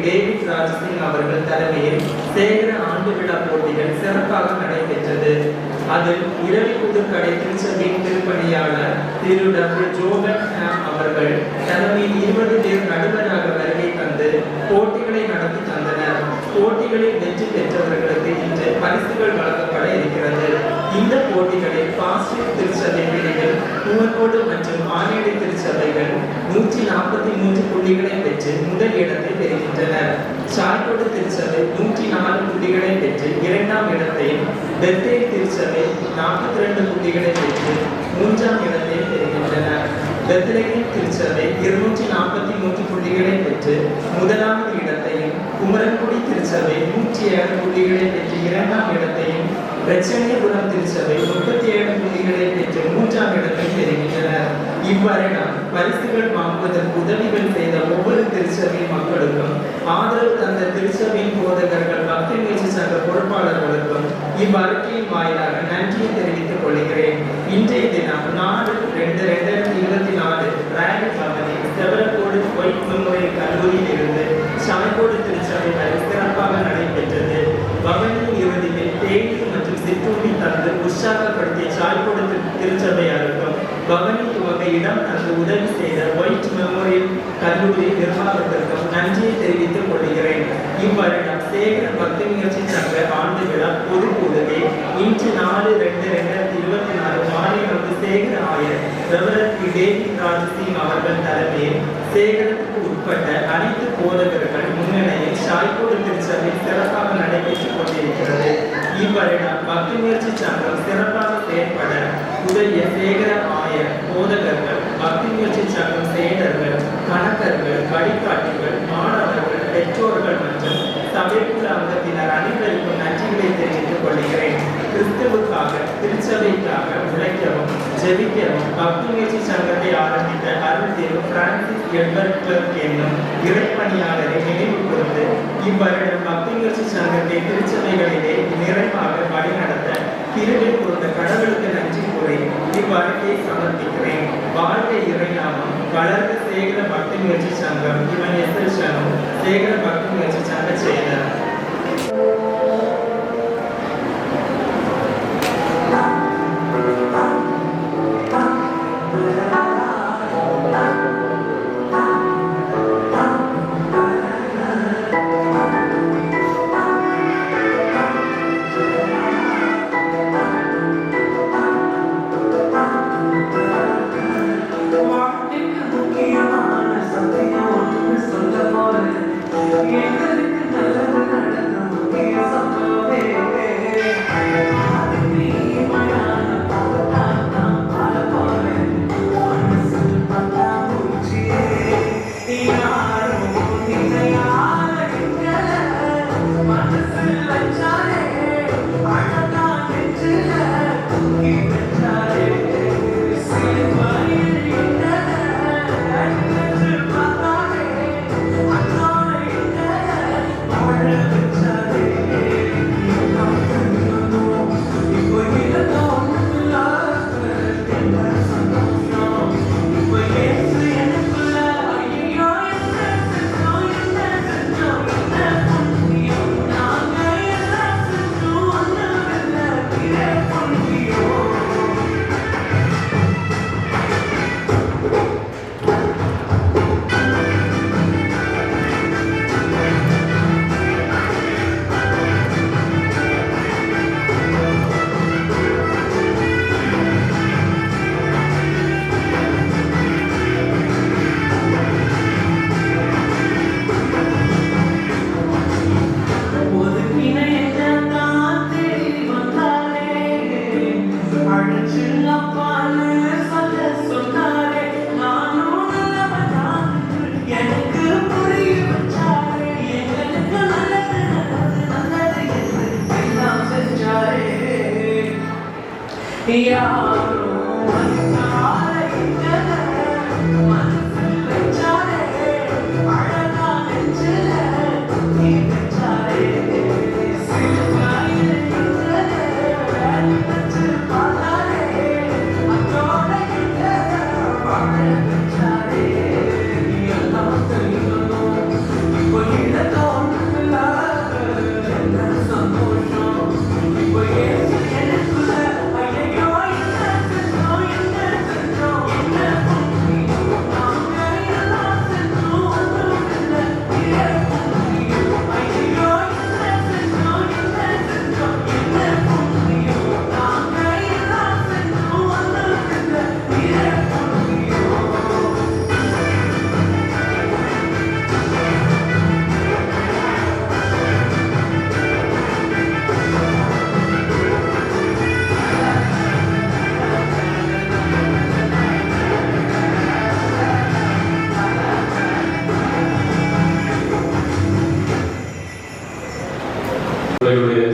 டேவிட் ராஜ் சிங் அவர்கள் தலைமையில் சேகர ஆண்டு விழா போட்டிகள் சிறப்பாக நடைபெற்றது. அதில் இரவிக்குதுக்கடை திருச்சபையின் திருப்பணியாளர் திரு டாக்டர் ஜோகன் அவர்கள் தலைமையில் 20 பேர் நடுவராக வருகை தந்து போட்டிகளை நடத்தி தந்தனர். போட்டிகளில் வெற்றி பெற்றவர்களுக்கு இன்று பரிசுகள் வழங்கப்பட இருக்கிறது. இந்த போட்டிகளில் பாசிட்டிவ் திருச்சபை பிரிவில் புவன்கோடு மற்றும் ஆனேடி திருச்சபைகள் 143 புள்ளிகளை பெற்று முதல் இடத்தை பெறுகின்றனர். சாய்கோடு திருச்சபை 104 புள்ளிகளை பெற்று 2ஆம் இடத்தையும், பெத்தேல் திருச்சபை 42 புள்ளிகளை பெற்று 3ஆம் இடத்தை பெறுகின்றனர். பெத்லகேம் திருச்சபை 243 புள்ளிகளை பெற்று 1வது இடத்தையும், குமரன்குடி திருச்சபை 107 புள்ளிகளை பெற்று 2ஆம் இடத்தையும், இரட்சணியபுரம் திருச்சபை 37 புள்ளிகளை பெற்று 3ஆம் இடத்தை பெறுகின்றனர். இவ்வருடம் பரிசுகள் வாங்குவதற்கு உதவிகள் செய்த ஒவ்வொரு திருச்சபை மக்களுக்கும், ஆதரவு தந்த திருச்சபையின் போதகர்கள், பக்தி முயற்சி சங்க பொறுப்பாளர்களுக்கும் இவ்வறிக்கையின் வாயிலாக நன்றியை தெரிவித்துக் கொள்கிறேன். இன்றைய தினம் 4/2/2024 ராயல் பவனி செவரக்கோடு ஒயிட் மெமோரியல் கல்லூரியில் இருந்து சாய்கோடு திருச்சபை வரை சிறப்பாக நடைபெற்றது. பவனியின் இறுதியில் தேநீர் மற்றும் சிற்றுண்டி தந்து உற்சாகப்படுத்திய சாய்கோடு திருச்சபையாருக்கும், பவனி துவங்க இடம் தந்து உதவி செய்த ஒயிட் மெமோரியல் கல்லூரி நிர்வாகத்திற்கும் நன்றியை தெரிவித்துக் கொள்கிறேன். இவ்வருடம் சேகர பக்தி முயற்சி சங்க ஆண்டு விழா பொது கூடுகை இன்று 4/2/2024 மாலை நமது சேகர ஆயர் ரெவரண்ட் டேவிட் ராஜ் சிங் அவர்கள் தலைமையில் சேகரத்துக்கு உட்பட்ட அனைத்து போதகர்கள் முன்னிலையில் சாய்கோடு திருச்சபை சிறப்பாக நடைபெற்றுக் கொண்டிருக்கிறது. இவ்வருடம் பக்தி முயற்சி சங்கம் சிறப்பாக செயற்பட உதவிய சேகர ஆயர் போதகர்கள், பக்தி முயற்சி சங்கம் செயலர்கள், கணக்கர்கள், வழிகாட்டிகள், மாணவர்கள், பெற்றோர்கள் மற்றும் சபைக்குழு அங்கத்தினர் அனைவருக்கும் நன்றிகளை தெரிவித்துக் கொள்கிறேன். கிறிஸ்துவுக்காக, திருச்சபைக்காக உழைக்கவும் ஜெபிக்கவும் பக்தி முயற்சி சங்கத்தை ஆரம்பித்த Arul Thiru Francis Edward clerk என்னும் இறைப்பணியாளரை நினைவு கூர்ந்து இவ்வருடம் பக்தி முயற்சி சங்கத்தை திருச்சபைகளிலே நிறைவாக வழிநடத்த கிருபை கூர்ந்த கடவுளுக்கு நன்றி கூறி இவ்வறிக்கையை சமர்ப்பிக்கிறேன். வாழ்க இறைநாமம், வளர்க சேகர பக்தி முயற்சி சங்கம். இவன் எஸ் சேகர பக்தி முயற்சி சங்க செயலர்.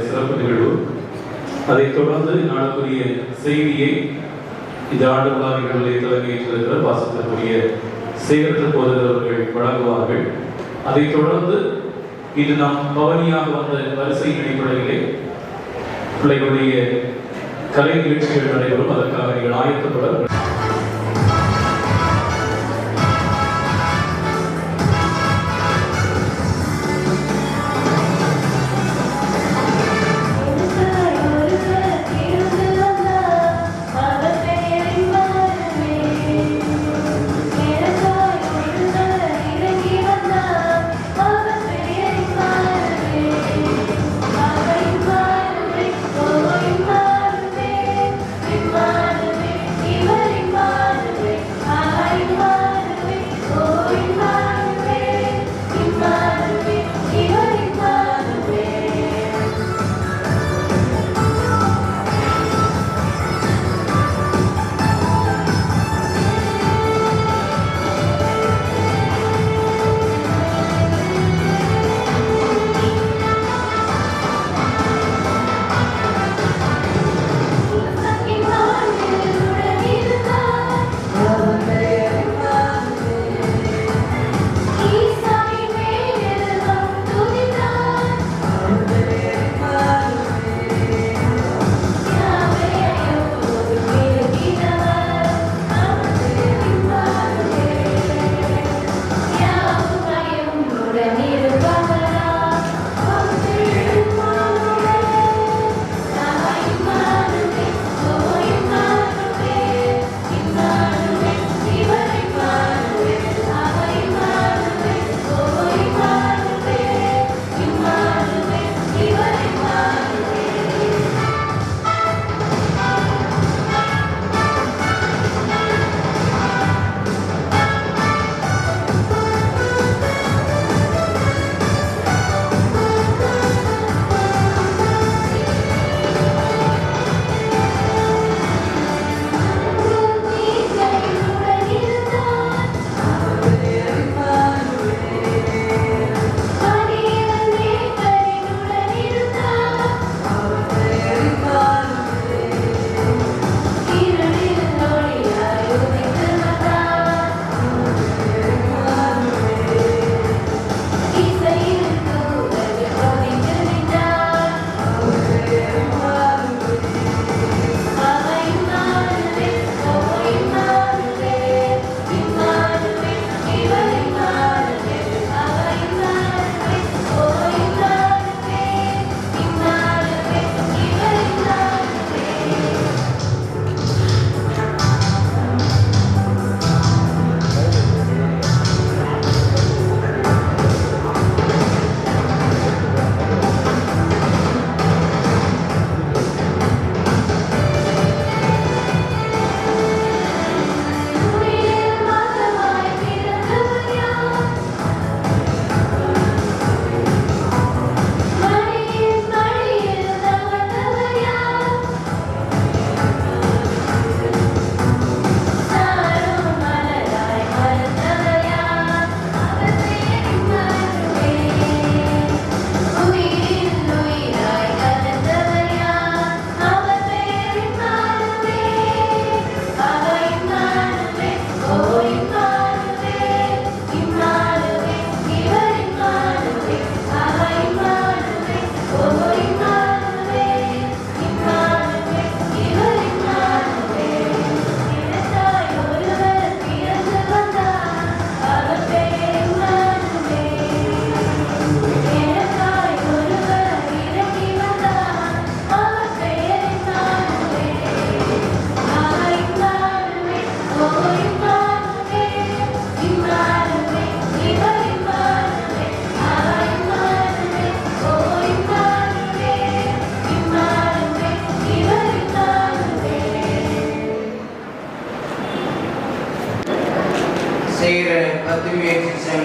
சிறப்பு நிகழ்வு. அதைத் தொடர்ந்து நாளுக்குரிய செய்தியை இந்த ஆண்டு விழா நிகழ்வுகளை தலைமையேற்றிருக்கிற வாசத்திற்குரிய சேகர போதகர்கள் வழங்குவார்கள். அதைத் தொடர்ந்து இது நாம் பவனியாக வந்த வரிசை அடிப்படையிலே பிள்ளைகளுடைய கலை நிகழ்ச்சிகள் நடைபெறும். அதற்காக நீங்கள் ஆயத்தப்பட இவரே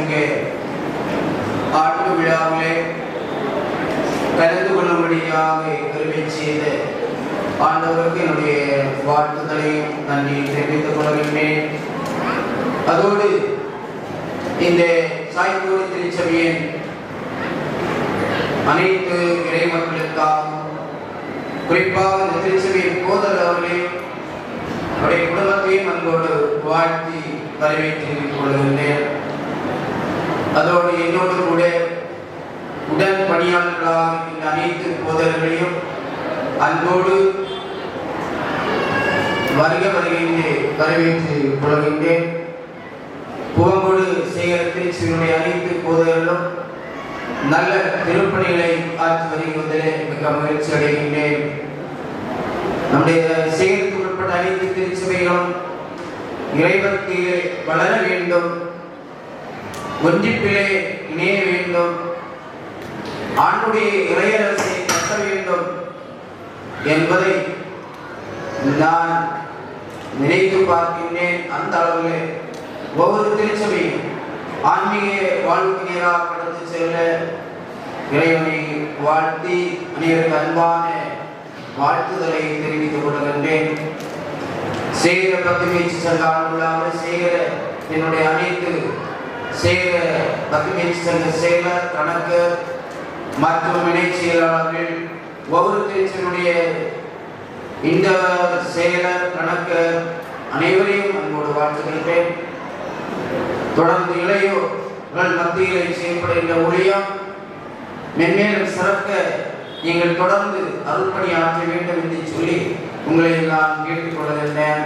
இங்கே ஆண்டு விழாவிலே கலந்து கொள்ளும்படியாக கருவை செய்த ஆண்டவருக்கு என்னுடைய வாழ்த்துதலையும் நன்றி தெரிவித்துக் கொள்கின்றேன். அதோடு இந்த சாய்ந்தோடு திருச்சபையின் அனைத்து இறைமக்களுக்காகவும் குறிப்பாக இந்த திருச்சபையின் போதர் அவர்களையும் அவருடைய குடும்பத்தையும் அன்போடு வாழ்த்தி வரவேற்றுக் கொள்கின்றேன். அதோடு என்னோடு கூட உடன் பணியாளர்களாக இந்த அனைத்து போதர்களையும் அன்போடு வருகின்ற வரவேற்றுக் கொள்கின்றேன். புவங்கோடு சேகர திருச்சியினுடைய அனைத்து போதர்களும் நல்ல திருப்பணிகளை ஆற்றி வருவதிலே மிக மகிழ்ச்சி அடைகின்றேன். நம்முடைய சேகரித்து உட்பட்ட அனைத்து திருச்சபைகளும் இறைபக்தியிலே வளர வேண்டும், ஒன்றிப்பிலே இணைய வேண்டும், ஆண்டுடைய இறையரசை கட்ட வேண்டும் என்பதை நான் நினைத்து பார்க்கின்றேன். அந்த அளவில் ஒவ்வொரு திருச்சபையும் ஆன்மீக வாழ்வுக்கு நேராக கடந்து செல்ல இறைவனை வாழ்த்தி அனைவருக்கு அன்பான வாழ்த்துதலை தெரிவித்துக் கொள்கின்றேன். சேகர பக்திமேய்ச்சி சங்க ஆண்டுள்ளாமல் சேகர என்னுடைய அனைத்து சேகர பக்திமேய்ச்சி சங்க செயலர், கணக்கர் மற்றும் இணை செயலாளர்கள், ஒவ்வொரு திருச்சியினுடைய இந்த செயலர், கணக்கர் அனைவரையும் அன்போடு வாழ்த்துகின்றேன். தொடர்ந்து இளையோர்கள் மத்தியில் செயல்படுகின்ற ஊழியம் மென்மேலும் சிறக்க நீங்கள் தொடர்ந்து அருள்பணி ஆற்ற வேண்டும் என்று சொல்லி உங்களை நான் கேட்டுக்கொள்கின்றேன்.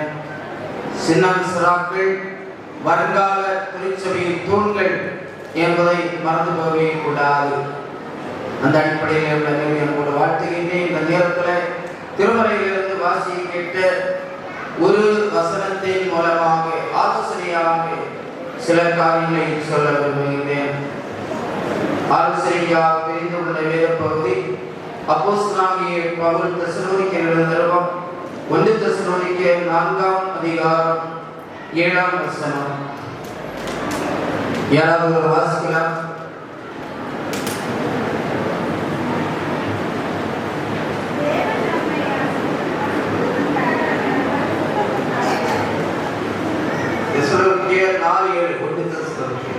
சின்னம் சிறாக்கள் வருங்கால திருச்சபையின் தூண்கள் என்பதை மறந்து போகவே கூடாது. அந்த அடிப்படையில் உள்ள என்னோட வாழ்த்துகின்றேன். இந்த நேரத்தில் திருமறையிலிருந்து வாசியை கேட்ட ஒரு வசனத்தின் மூலமாக ஆலோசனையாக சில காரியங்களை சொல்ல விரும்புகிறேன். ஆலோசனையாக தெரிந்து கொண்ட வேத பகுதி அப்போஸ்தலனாகிய பவுல் தெசலோனிக்கேயர் நிருபம் 1 தெசலோனிக்கேயர் 4ஆம் அதிகாரம் 7ஆம் வசனம். யாராவது ஒரு வாசிக்கலாம்? தெசலோனிக்கேயர் 4:7 1 தெசலோனிக்கேயர்.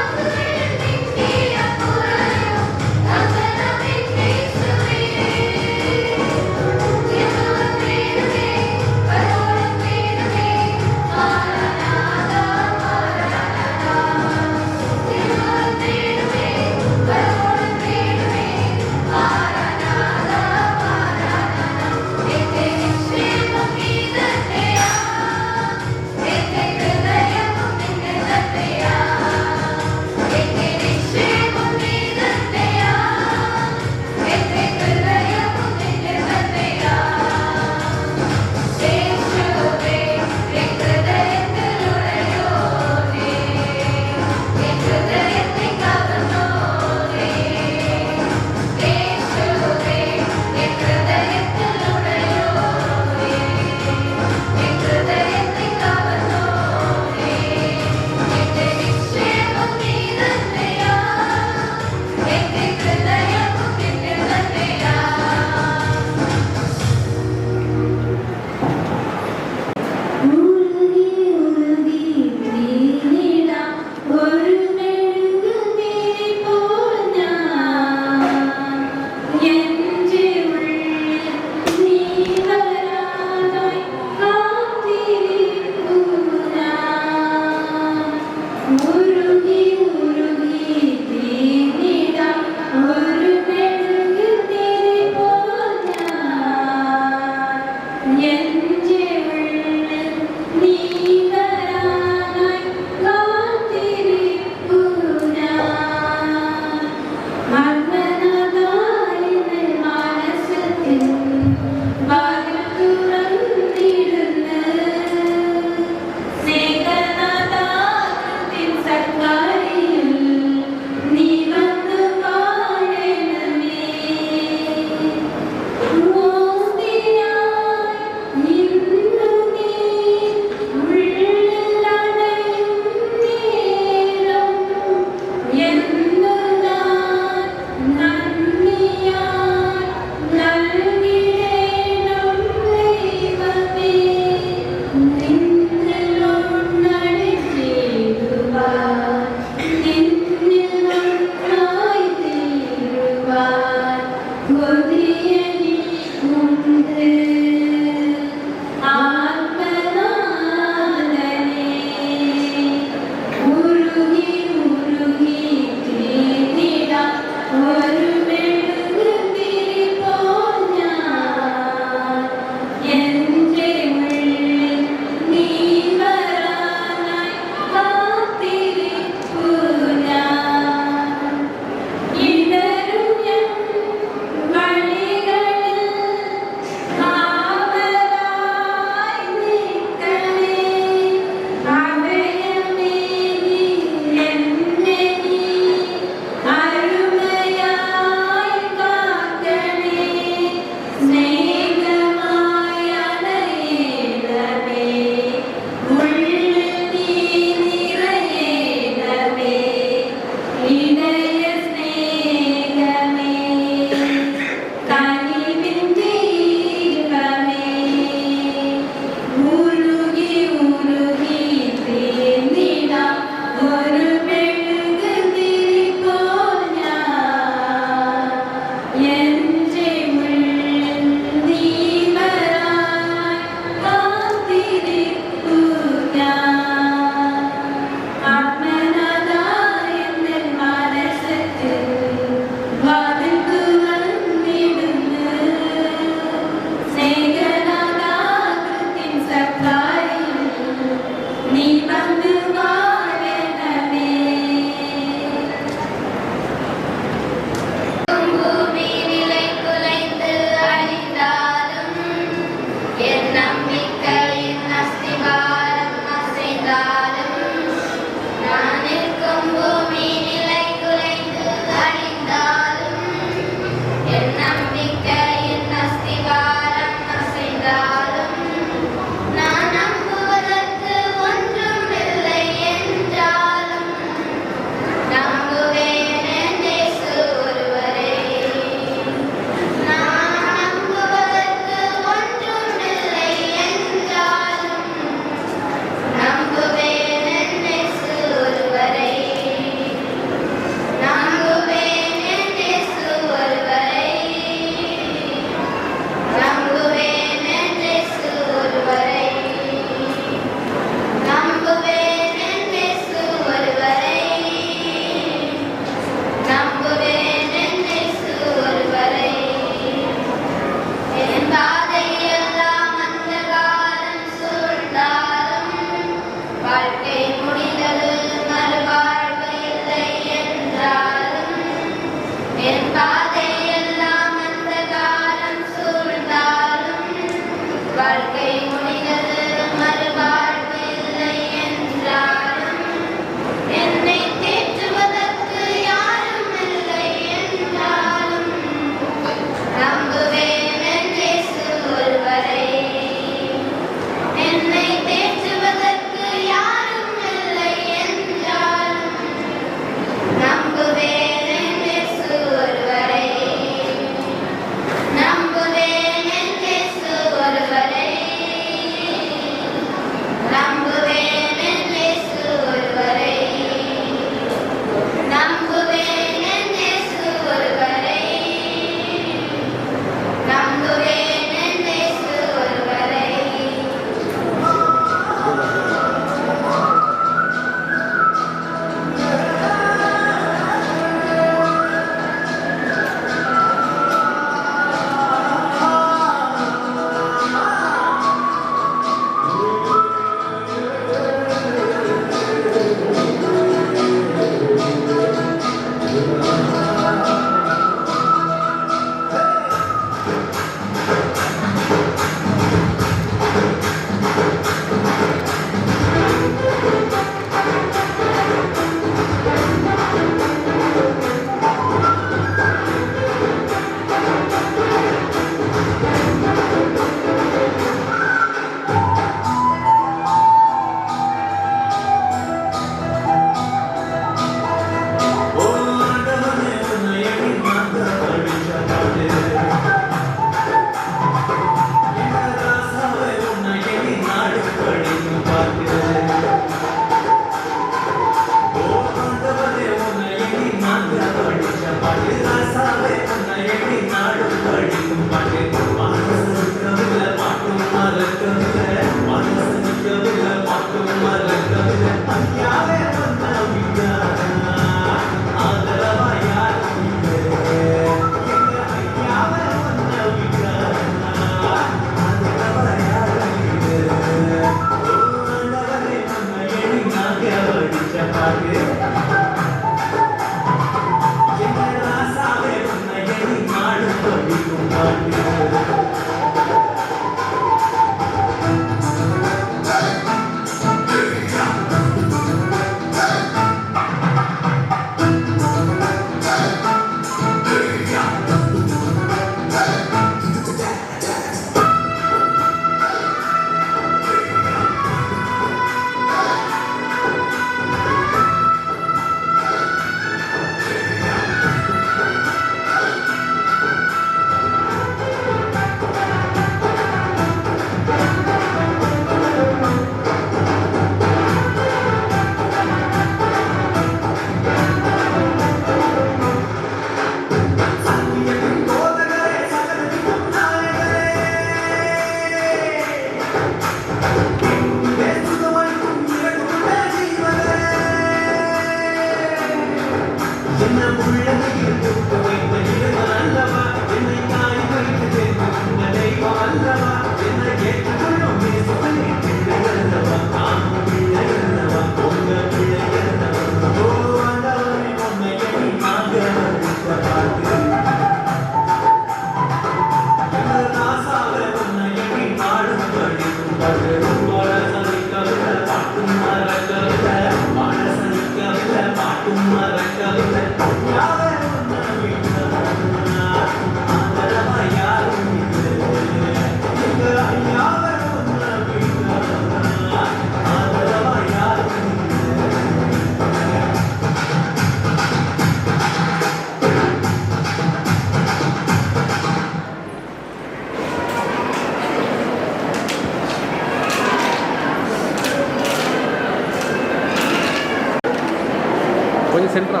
கொஞ்சம் சென்டரா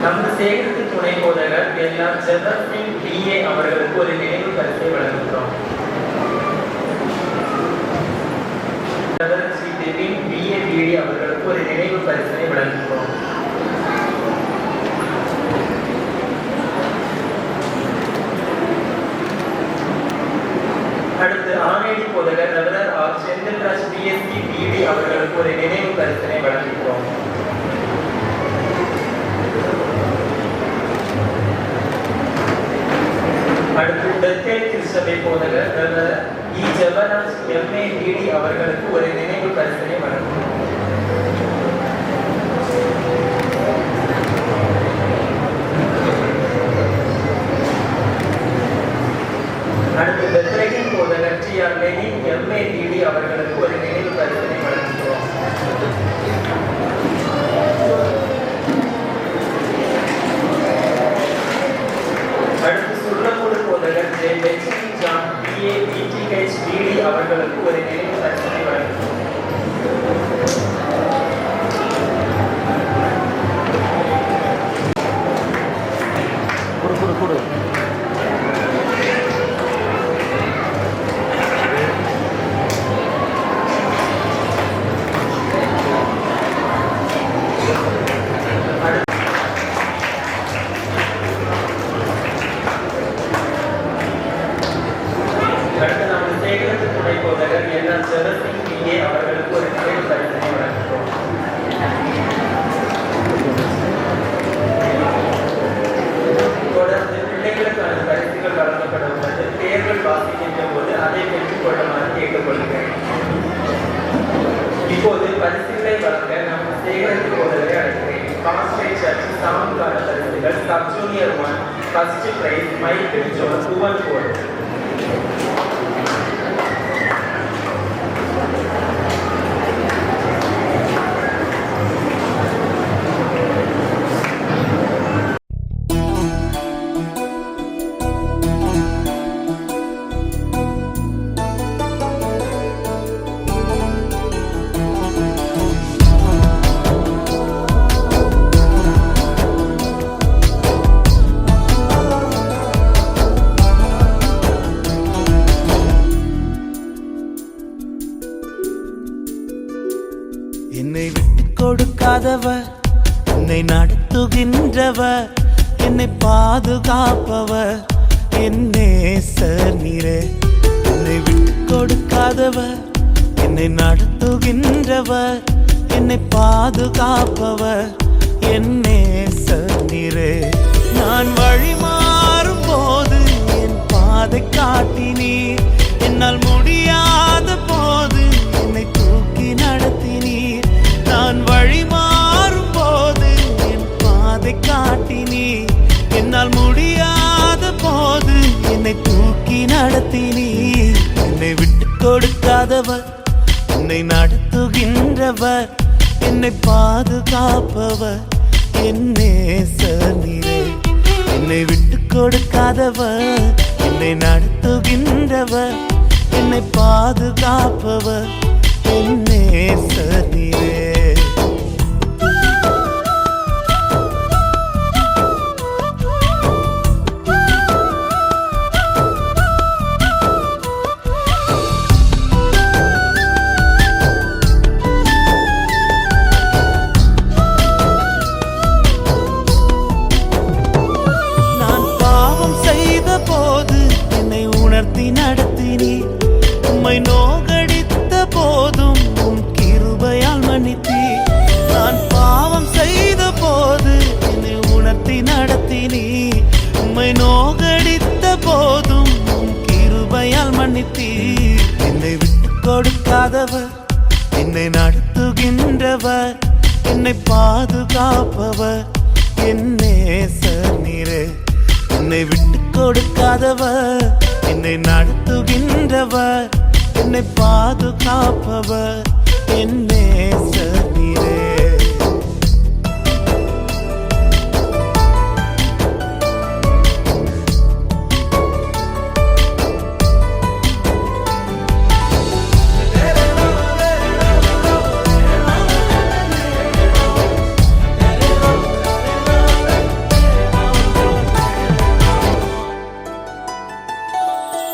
நமது சேகரத்து துணை போதகர் எல்லாம் ஜெபர்சிங் பிஏ அவர்களுக்கு ஒரு நினைவு பரிசை வழங்குகிறோம். ஸ்ரீ டெவின் பிஏ பிடி அவர்களுக்கு ஒரு நினைவு பரிசனை வழங்குகிறோம். அடுத்து ஆனேடி போதகர் ரெவரர் ஆர் செந்தில்ராஜ் பிஎஸ்சி பிடி அவர்களுக்கு ஒரு நினைவு பரிசனை வழங்குகிறோம். அடுத்து பெத்தேல் திருச்சபை போதகர் ரெவரர் இ ஜெபராஜ் எம்ஏ பிடி அவர்களுக்கு ஒரு நினைவு பரிசனை வழங்குகிறோம். அடுத்து பெத்லகேம் போதகர் டி ஆர் லெனின் எம்ஏ பிடி அவர்களுக்கு ஒரு நினைவு பரிசனை வழங்குகிறோம். அடுத்து சுள்ளமூடு போதகர் J Lakshmi John BA BTh BD அவர்களுக்கு ஒரு நினைவு பரிசனை வழங்குகிறோம். அடுத்து நமது சேகரத்து துணை போதகர் எல்லாம் ஜெபர்சிங் பிஏ அவர்களுக்கு ஒரு நினைவு பரிசனை வழங்குகிறோம். தொடர்ந்து பிள்ளைகளுக்கான பரிசுகள் வழங்கப்பட உள்ளது. தேர்தல் வாசிக்கின்ற போது அதை பெற்றுக்கொள்ளுமாறு கேட்டுக்கொள்கிறேன். இப்போது பரிசுகளை வழங்க நமது சேகரத்து போதகரை அழைக்கிறேன். பாஸ்டர் சர்ச் சாமுக்கான பரிசுகள் sub junior 1 first prize Michael John 214. என்னை விட்டு கொடுக்காதவர், என்னை நடத்துகின்றவர், என்னை பாதுகாப்பவர், என் நேசர் நீரே. என்னை விட்டு கொடுக்காதவர், என்னை நடத்துகின்றவர், என்னை பாதுகாப்பவர், என் நேசர் நீரே. நான் வழி மாறும் போது என் பாதை காட்டினீர், என்னால் முடியாத போது என்னை தூக்கி நடத்தினீர். நான் வழி மாறும் போது என் பாதை காட்டினீர், என்னால் முடியாத போது என்னை தூக்கி நடத்தினீர். என்னை விட்டு கொடுக்காதவர், என்னை நடத்துகின்றவர், என்னை பாதுகாப்பவர், என் நேசர் நீரே. என்னை விட்டு கொடுக்காதவர், என்னை நடத்துகின்றவர், என்னை பாதுகாப்பவர், என் நேசர் நீரே. நான் பாவம் செய்த போது என்னை உணர்த்தி நடத்தினீர், உம்மை நோகடித்த போதும் உம் கிருபையால் மன்னித்தீர். என்னை பாதுகாப்பவர் என் நேசர் நீரே. என்னை விட்டு கொடுக்காதவர், என்னை நடத்துகின்றவர், என்னை பாதுகாப்பவர் என் நேசர் நீரே.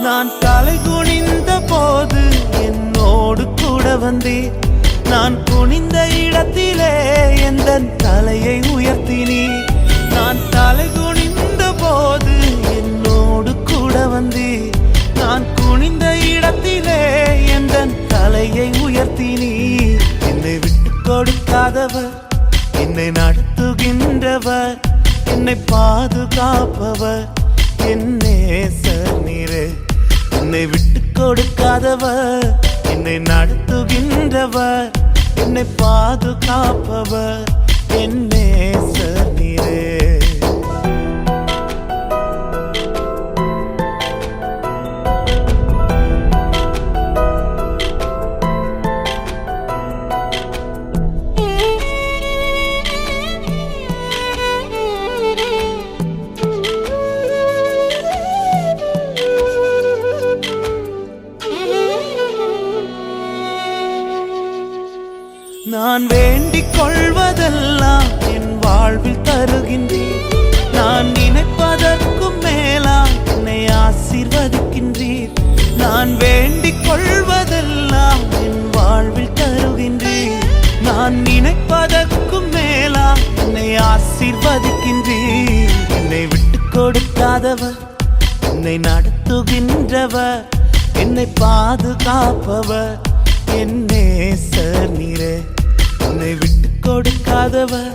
நான் தலை குனிந்த போது என்னோடு கூட வந்தீர். நான் குனிந்த இடத்திலே எந்த தலையை உயர்த்தினீர். நான் தலை குனிந்த போது என்னோடு கூட வந்தீர். நான் குனிந்த இடத்திலே எந்த தலையை உயர்த்தினீர். என்னை விட்டு கொடுக்காதவர், என்னை நடத்துகின்றவர், என்னை பாதுகாப்பவர் என் நேசர் நீரே. என்னை விட்டு கொடுக்காதவர், என்னை நடத்துகின்றவர், என்னை பாதுகாப்பவர் என் நேசர் நீரே. நான் வேண்டிக் கொள்வதெல்லாம் என் வாழ்வில் தருகின்றீர். நான் நினைப்பதற்கும் மேலாம் என்னை ஆசீர்வதிக்கின்றீர். நான் வேண்டிக் கொள்வதெல்லாம் என் வாழ்வில் தருகின்றீர். நான் நினைப்பதற்கும் மேலாம் என்னை ஆசீர்வதிக்கின்றீர். என்னை விட்டு கொடுக்காதவர், என்னை நடத்துகின்றவர், என்னை பாதுகாப்பவர் என் நேசர் நீரே. என்னை விட்டு கொடுக்காதவர்,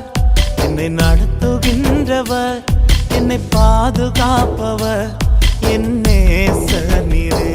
என்னை நடத்துகின்றவர், என்னை பாதுகாப்பவர் என் நேசர் நீரே.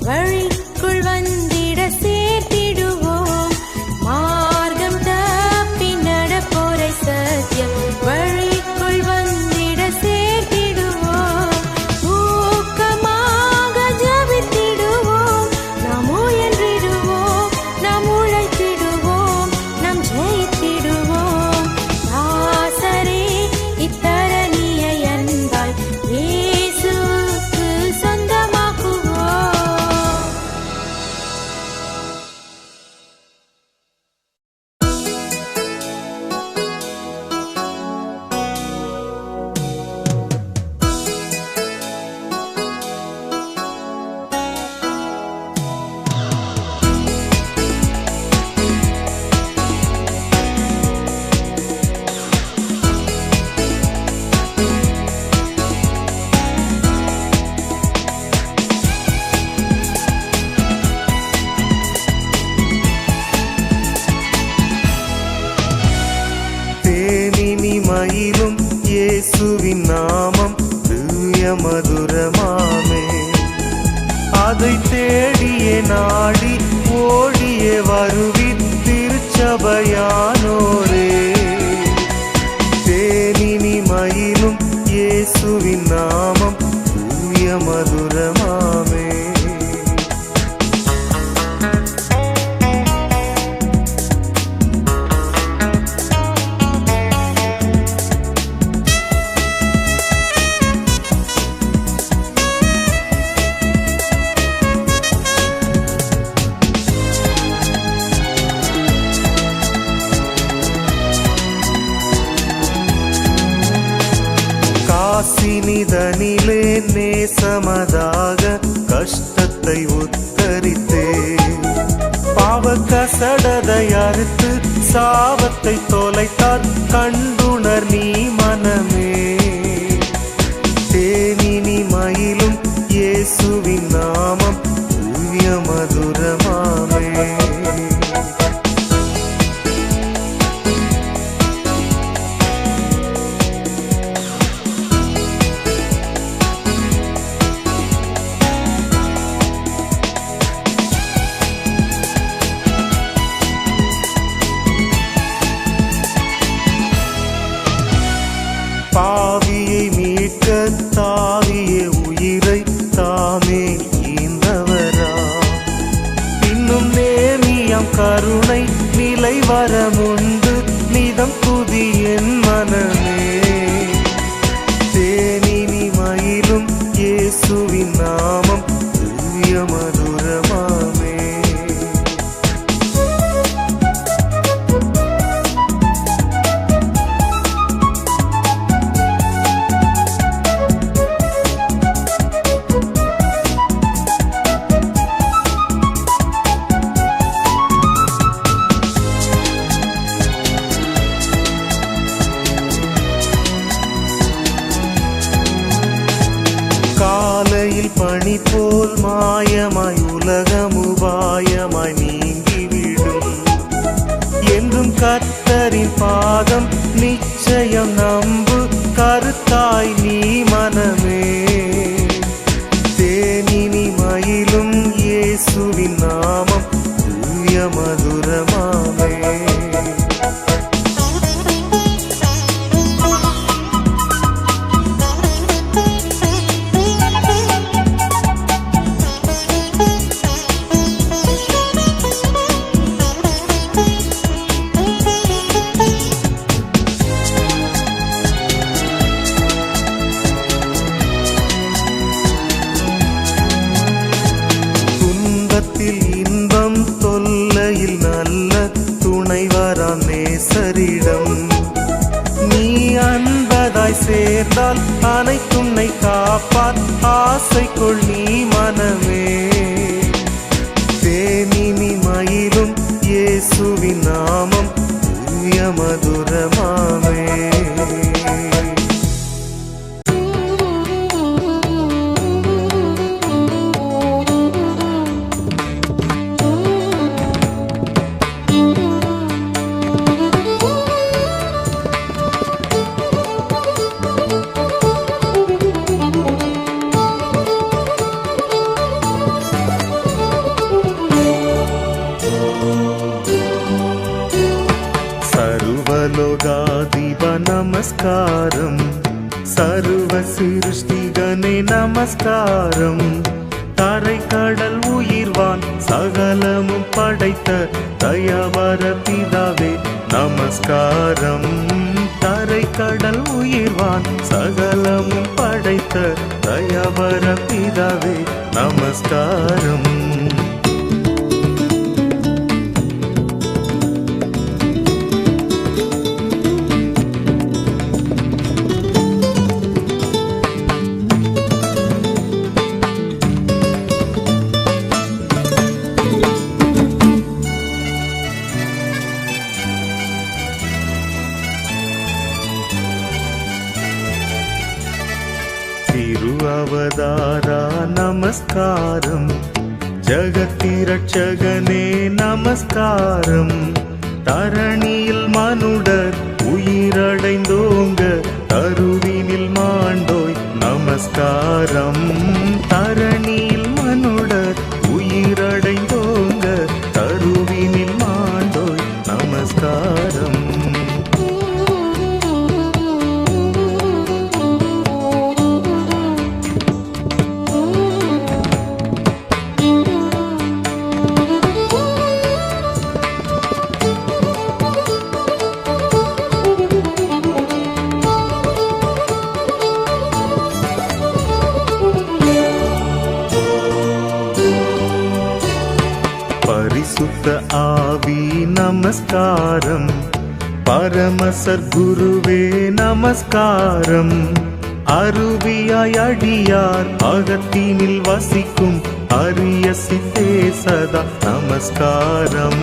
வழிக்குள் வந்திட சேர்த்திடுவோம். மார்க்கம் தப்பி நடப்போரை சத்திய வழிக்குள் வந்திட சேர்த்திடுவோம். ஊக்கமாக ஜெபித்திடுவோம். நாம் முயன்றிடுவோம், நாம் உழைத்திடுவோம், நாம் ஜெயித்திடுவோம். தாசரே இத்தரணியை அன்பாய் இயேசுவுக்கு சொந்தமாக்குவோம். தேனினி மயிலும் இயேசுவின் நாமம் திவ்ய மதுரமாமே. அதை தேடியே நாடி ஓடியே வருவின் திருச்சபையானோரே. தேனினி மயிலும் இயேசுவின் நாமம் திவ்ய மதுரமாமே. காசினிதனிலே நேசமதாக கஷ்டத்தை உத்தரித்தே. பாவ கசடதை அறுத்து சாபத்தை தொலைத்தார் கண்டுணர் நீ மனமே. தேனினி மயிலும் இயேசுவின் நாமம் திவ்ய மதுரமாமே. பாவியை மீட்க தாவிய உயிரை தாமே ஈந்தவரா. இன்னும் நேமியம் கருணை நிலை வரமுண்டு நிதம் துதி என் மனமே. தேனினி மயிலும் இயேசுவின் நாமம் திவ்ய மதுரமாமே. காலையில் பனி போல் மாயமாய் உலகமுபாயமாய் நீங்கிவிடும். என்றும் கர்த்தரின் பாதம் நிச்சயம் நம்பு கருத்தாய் நீ மனமே. தேனினி மயிலும் இயேசுவின் நாமம் திவ்ய மதுரமாமே. துன்பத்தில் இன்பம் தொல்லையில் நல்ல துணைவராம் நேசரிடம் நீ அன்பதாய் சேர்ந்தால் அனைத்துன்னை காப்பார் ஆசைக்குள் நீ மனமே. தேனினி மயிலும் இயேசுவின் நாமம் திவ்ய மதுரமாமே. സർവലോകാധിപ നമസ്കാരം, സർവ സൃഷ്ടികനെ നമസ്കാരം, தரை கடல் உயிர்வான் சகலமும் படைத்த தயவர பிதாவே நமஸ்காரம். தரை கடல் உயிர்வான் சகலமும் படைத்த தயவர பிதாவே நமஸ்காரம். திருஅவதாரா நமஸ்காரம், ஜகத்திரட்சகனே நமஸ்காரம், தரணியில் மனுடர் உயிரடைந்தோங்க தருவினில் மாண்டோய் நமஸ்காரம். தரணியில் மனுடர் உயிரடைந்தோங்க தருவினில் மாண்டோய் நமஸ்காரம். பரிசுத்த ஆவி நமஸ்காரம், பரமசர் குருவே நமஸ்காரம், அருவியாய் அடியார் அகத்தினில் வசிக்கும் அரிய சித்தே சதா நமஸ்காரம்.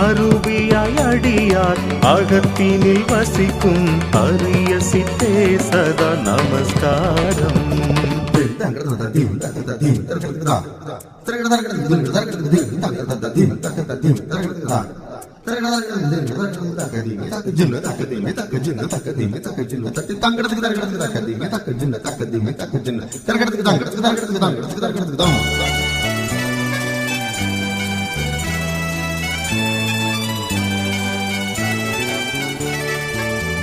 அருவியாய் அடியார் அகத்தினில் வசிக்கும் அரிய சித்தே சதா நமஸ்காரம்.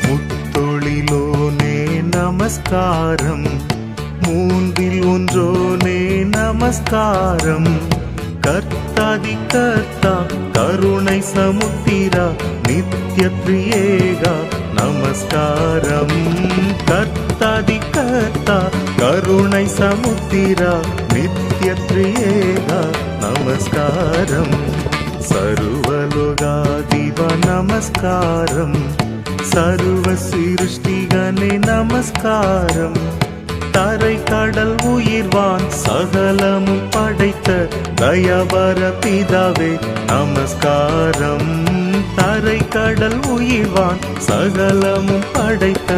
முத்தொழிலோனே நமஸ்காரம், மூன்றில் ஒன்றோனே நமஸ்காரம், கர்த்தாதி கர்த்தா கருணை சமுத்திரா நித்ய திரியேகா நமஸ்காரம். கர்த்தாதி கர்த்தா கருணை சமுத்திரா நித்ய திரியேகா நமஸ்காரம். சர்வலோகாதிப நமஸ்காரம், சர்வ சிருஷ்டிகனே நமஸ்காரம், தரை கடல் உயிர்வான் சகலமும் படைத்த தயவர பிதாவே நமஸ்காரம். தரை கடல் உயிர்வான் சகலமும் படைத்த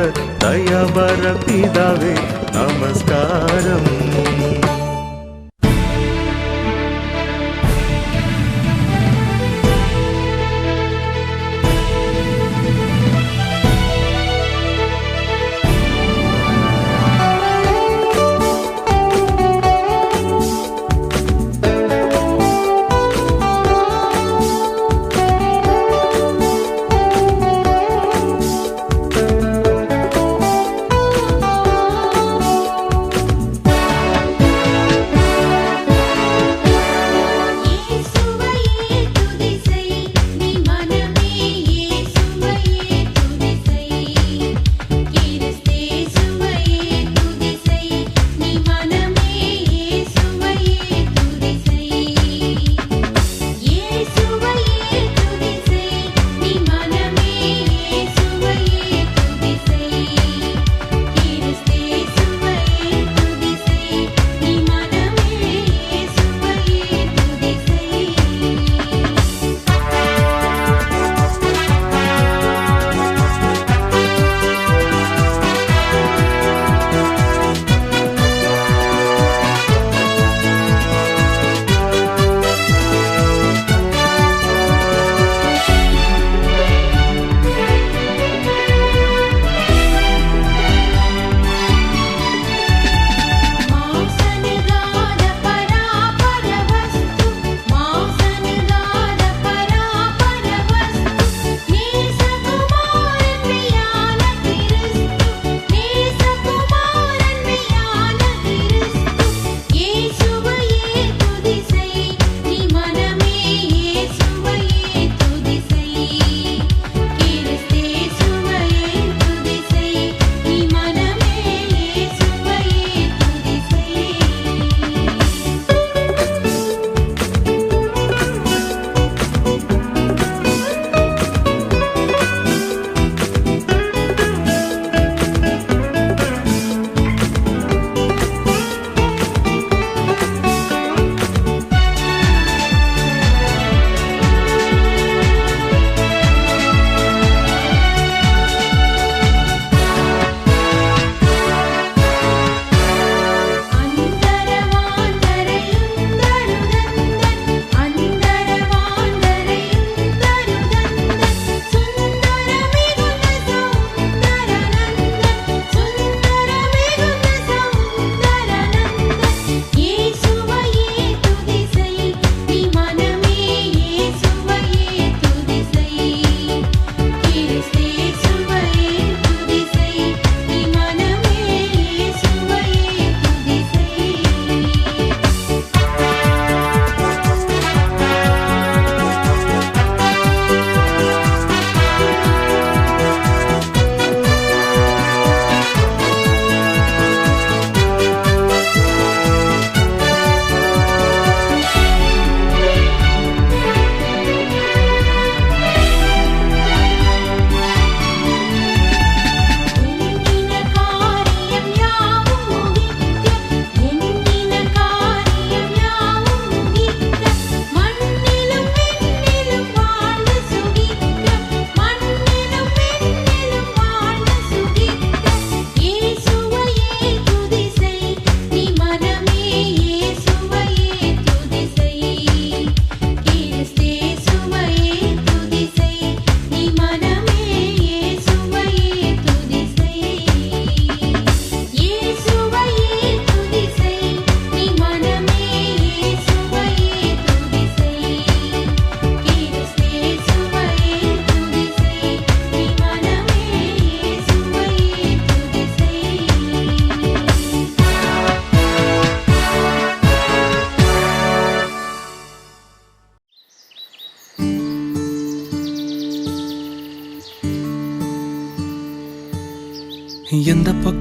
தயவர பிதாவே நமஸ்காரம்.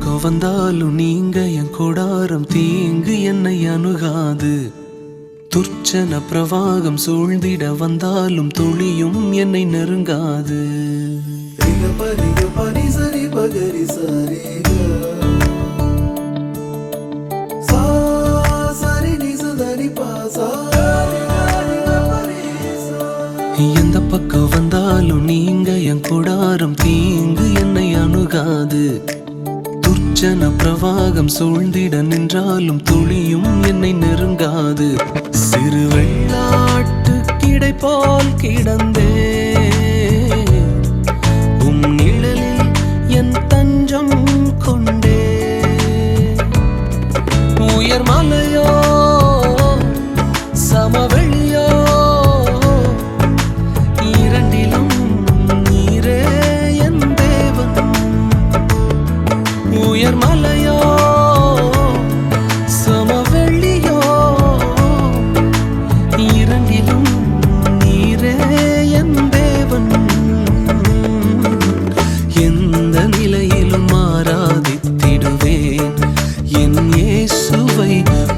பக்கம் வந்தாலும் நீங்க என் கூடாரம் தீங்கு என்னை அணுகாது. துர்ச்சன பிரவாகம் சூழ்ந்திட வந்தாலும் துளியும் என்னை நெருங்காது. எந்த பக்கம் வந்தாலும் நீங்க என் கூடாரம் தீங்கு என்னை அணுகாது. துர்ச்சன பிரவாகம் சூழ்ந்திட நின்றாலும் துளியும் என்னை நெருங்காது. சிறு வெள்ளாட்டு கிடை போல் கிடந்தே உம் நிழலில் என் தஞ்சம் கொண்டே. உயர் மலையோ சமவெளியோ இரண்டிலும் நீரே என் தேவன். உயர் மலையோ சமவெளியோ இரண்டிலும் நீரே என் தேவன். எந்த நிலையிலும் ஆராதித்திடுவேன் என் இயேசுவை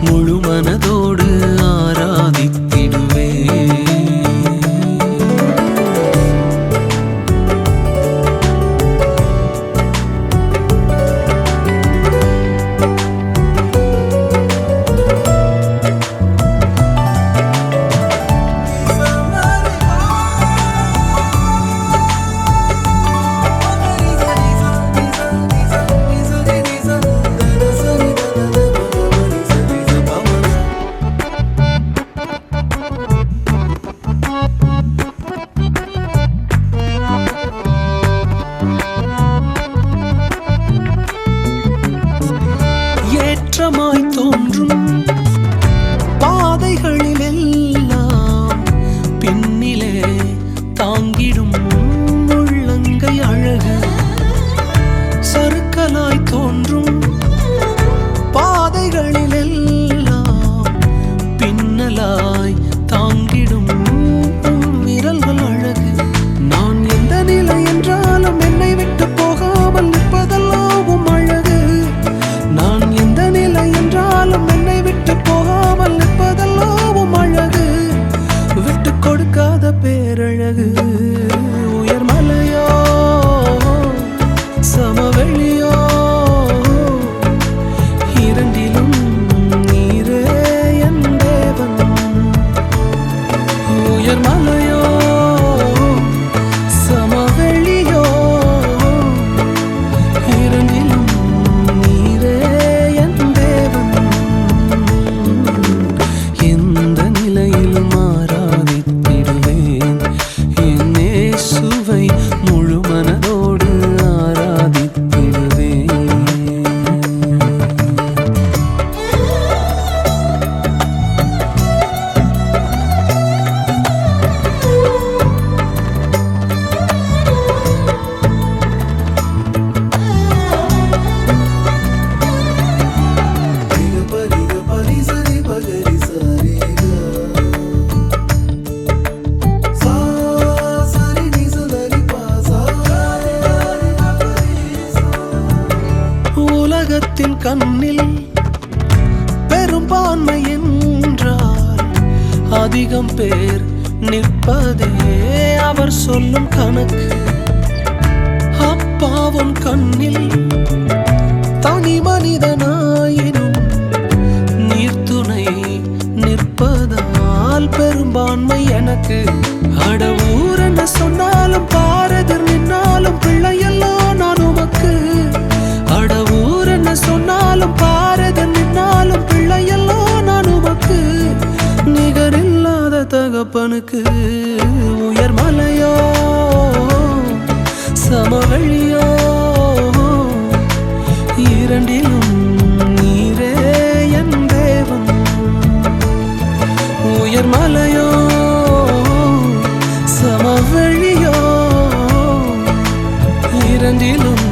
முழு மனதோடு ஆராதித்திடுவேன். ஏற்றமாய் தோன்றும் பாதைகளில் எல்லாம் பின்னிலே தாங்கிடும் உள்ளங்கை அழகு. சறுக்கலாய் தோன்றும் பாதைகளில் எல்லாம் பின்னலாய் தாங்கிடும் விரல்கள் அழகு. நான் எந்த நிலை என்றாலும் என்னை விட்டு போகாமல் நிற்பதெல்லாம் அழகு. நான் எந்த நிலை என்றாலும் என்னை விட்டு போகாமல் நிற்பதெல்லாம் அழகு. விட்டு கொடுக்காத பேரழகு. உயர் மலையோ சமவெளியோ இரண்டிலும் நீரே என் தேவன். உயர் மலையோ சமவெளியோ இரண்டிலும் நீரே என் தேவன். எந்த நிலையிலும் ஆராதித்திடுவேன் என் இயேசுவை முழு மனதோடு ஆராதித்திடுவேன். உலகத்தின் கண்ணில் பெரும்பான்மை என்றால் அதிகம் பேர் நிற்பதே அவர் சொல்லும் கணக்கு. அப்பாவும் கண்ணில் தனி மனிதனாயினும் நீர்த்துணை நிற்பதால் பெரும்பான்மை எனக்கு. அடவூர் என்ன சொன்னாலும் பாரதிர் நின்னாலும் பிள்ளையெல்லாம் நான் உமக்கு. அடவூர் என்ன சொன்னாலும் பாரதிர் நின்னாலும் பிள்ளையெல்லாம் நான் உமக்கு. நிகரில்லாத தகப்பனுக்கு. உயர் மலையோ சமவெளியோ இரண்டிலும் நீரே என் தேவன். உயர் மலையோ சமவெளியோ இரண்டிலும்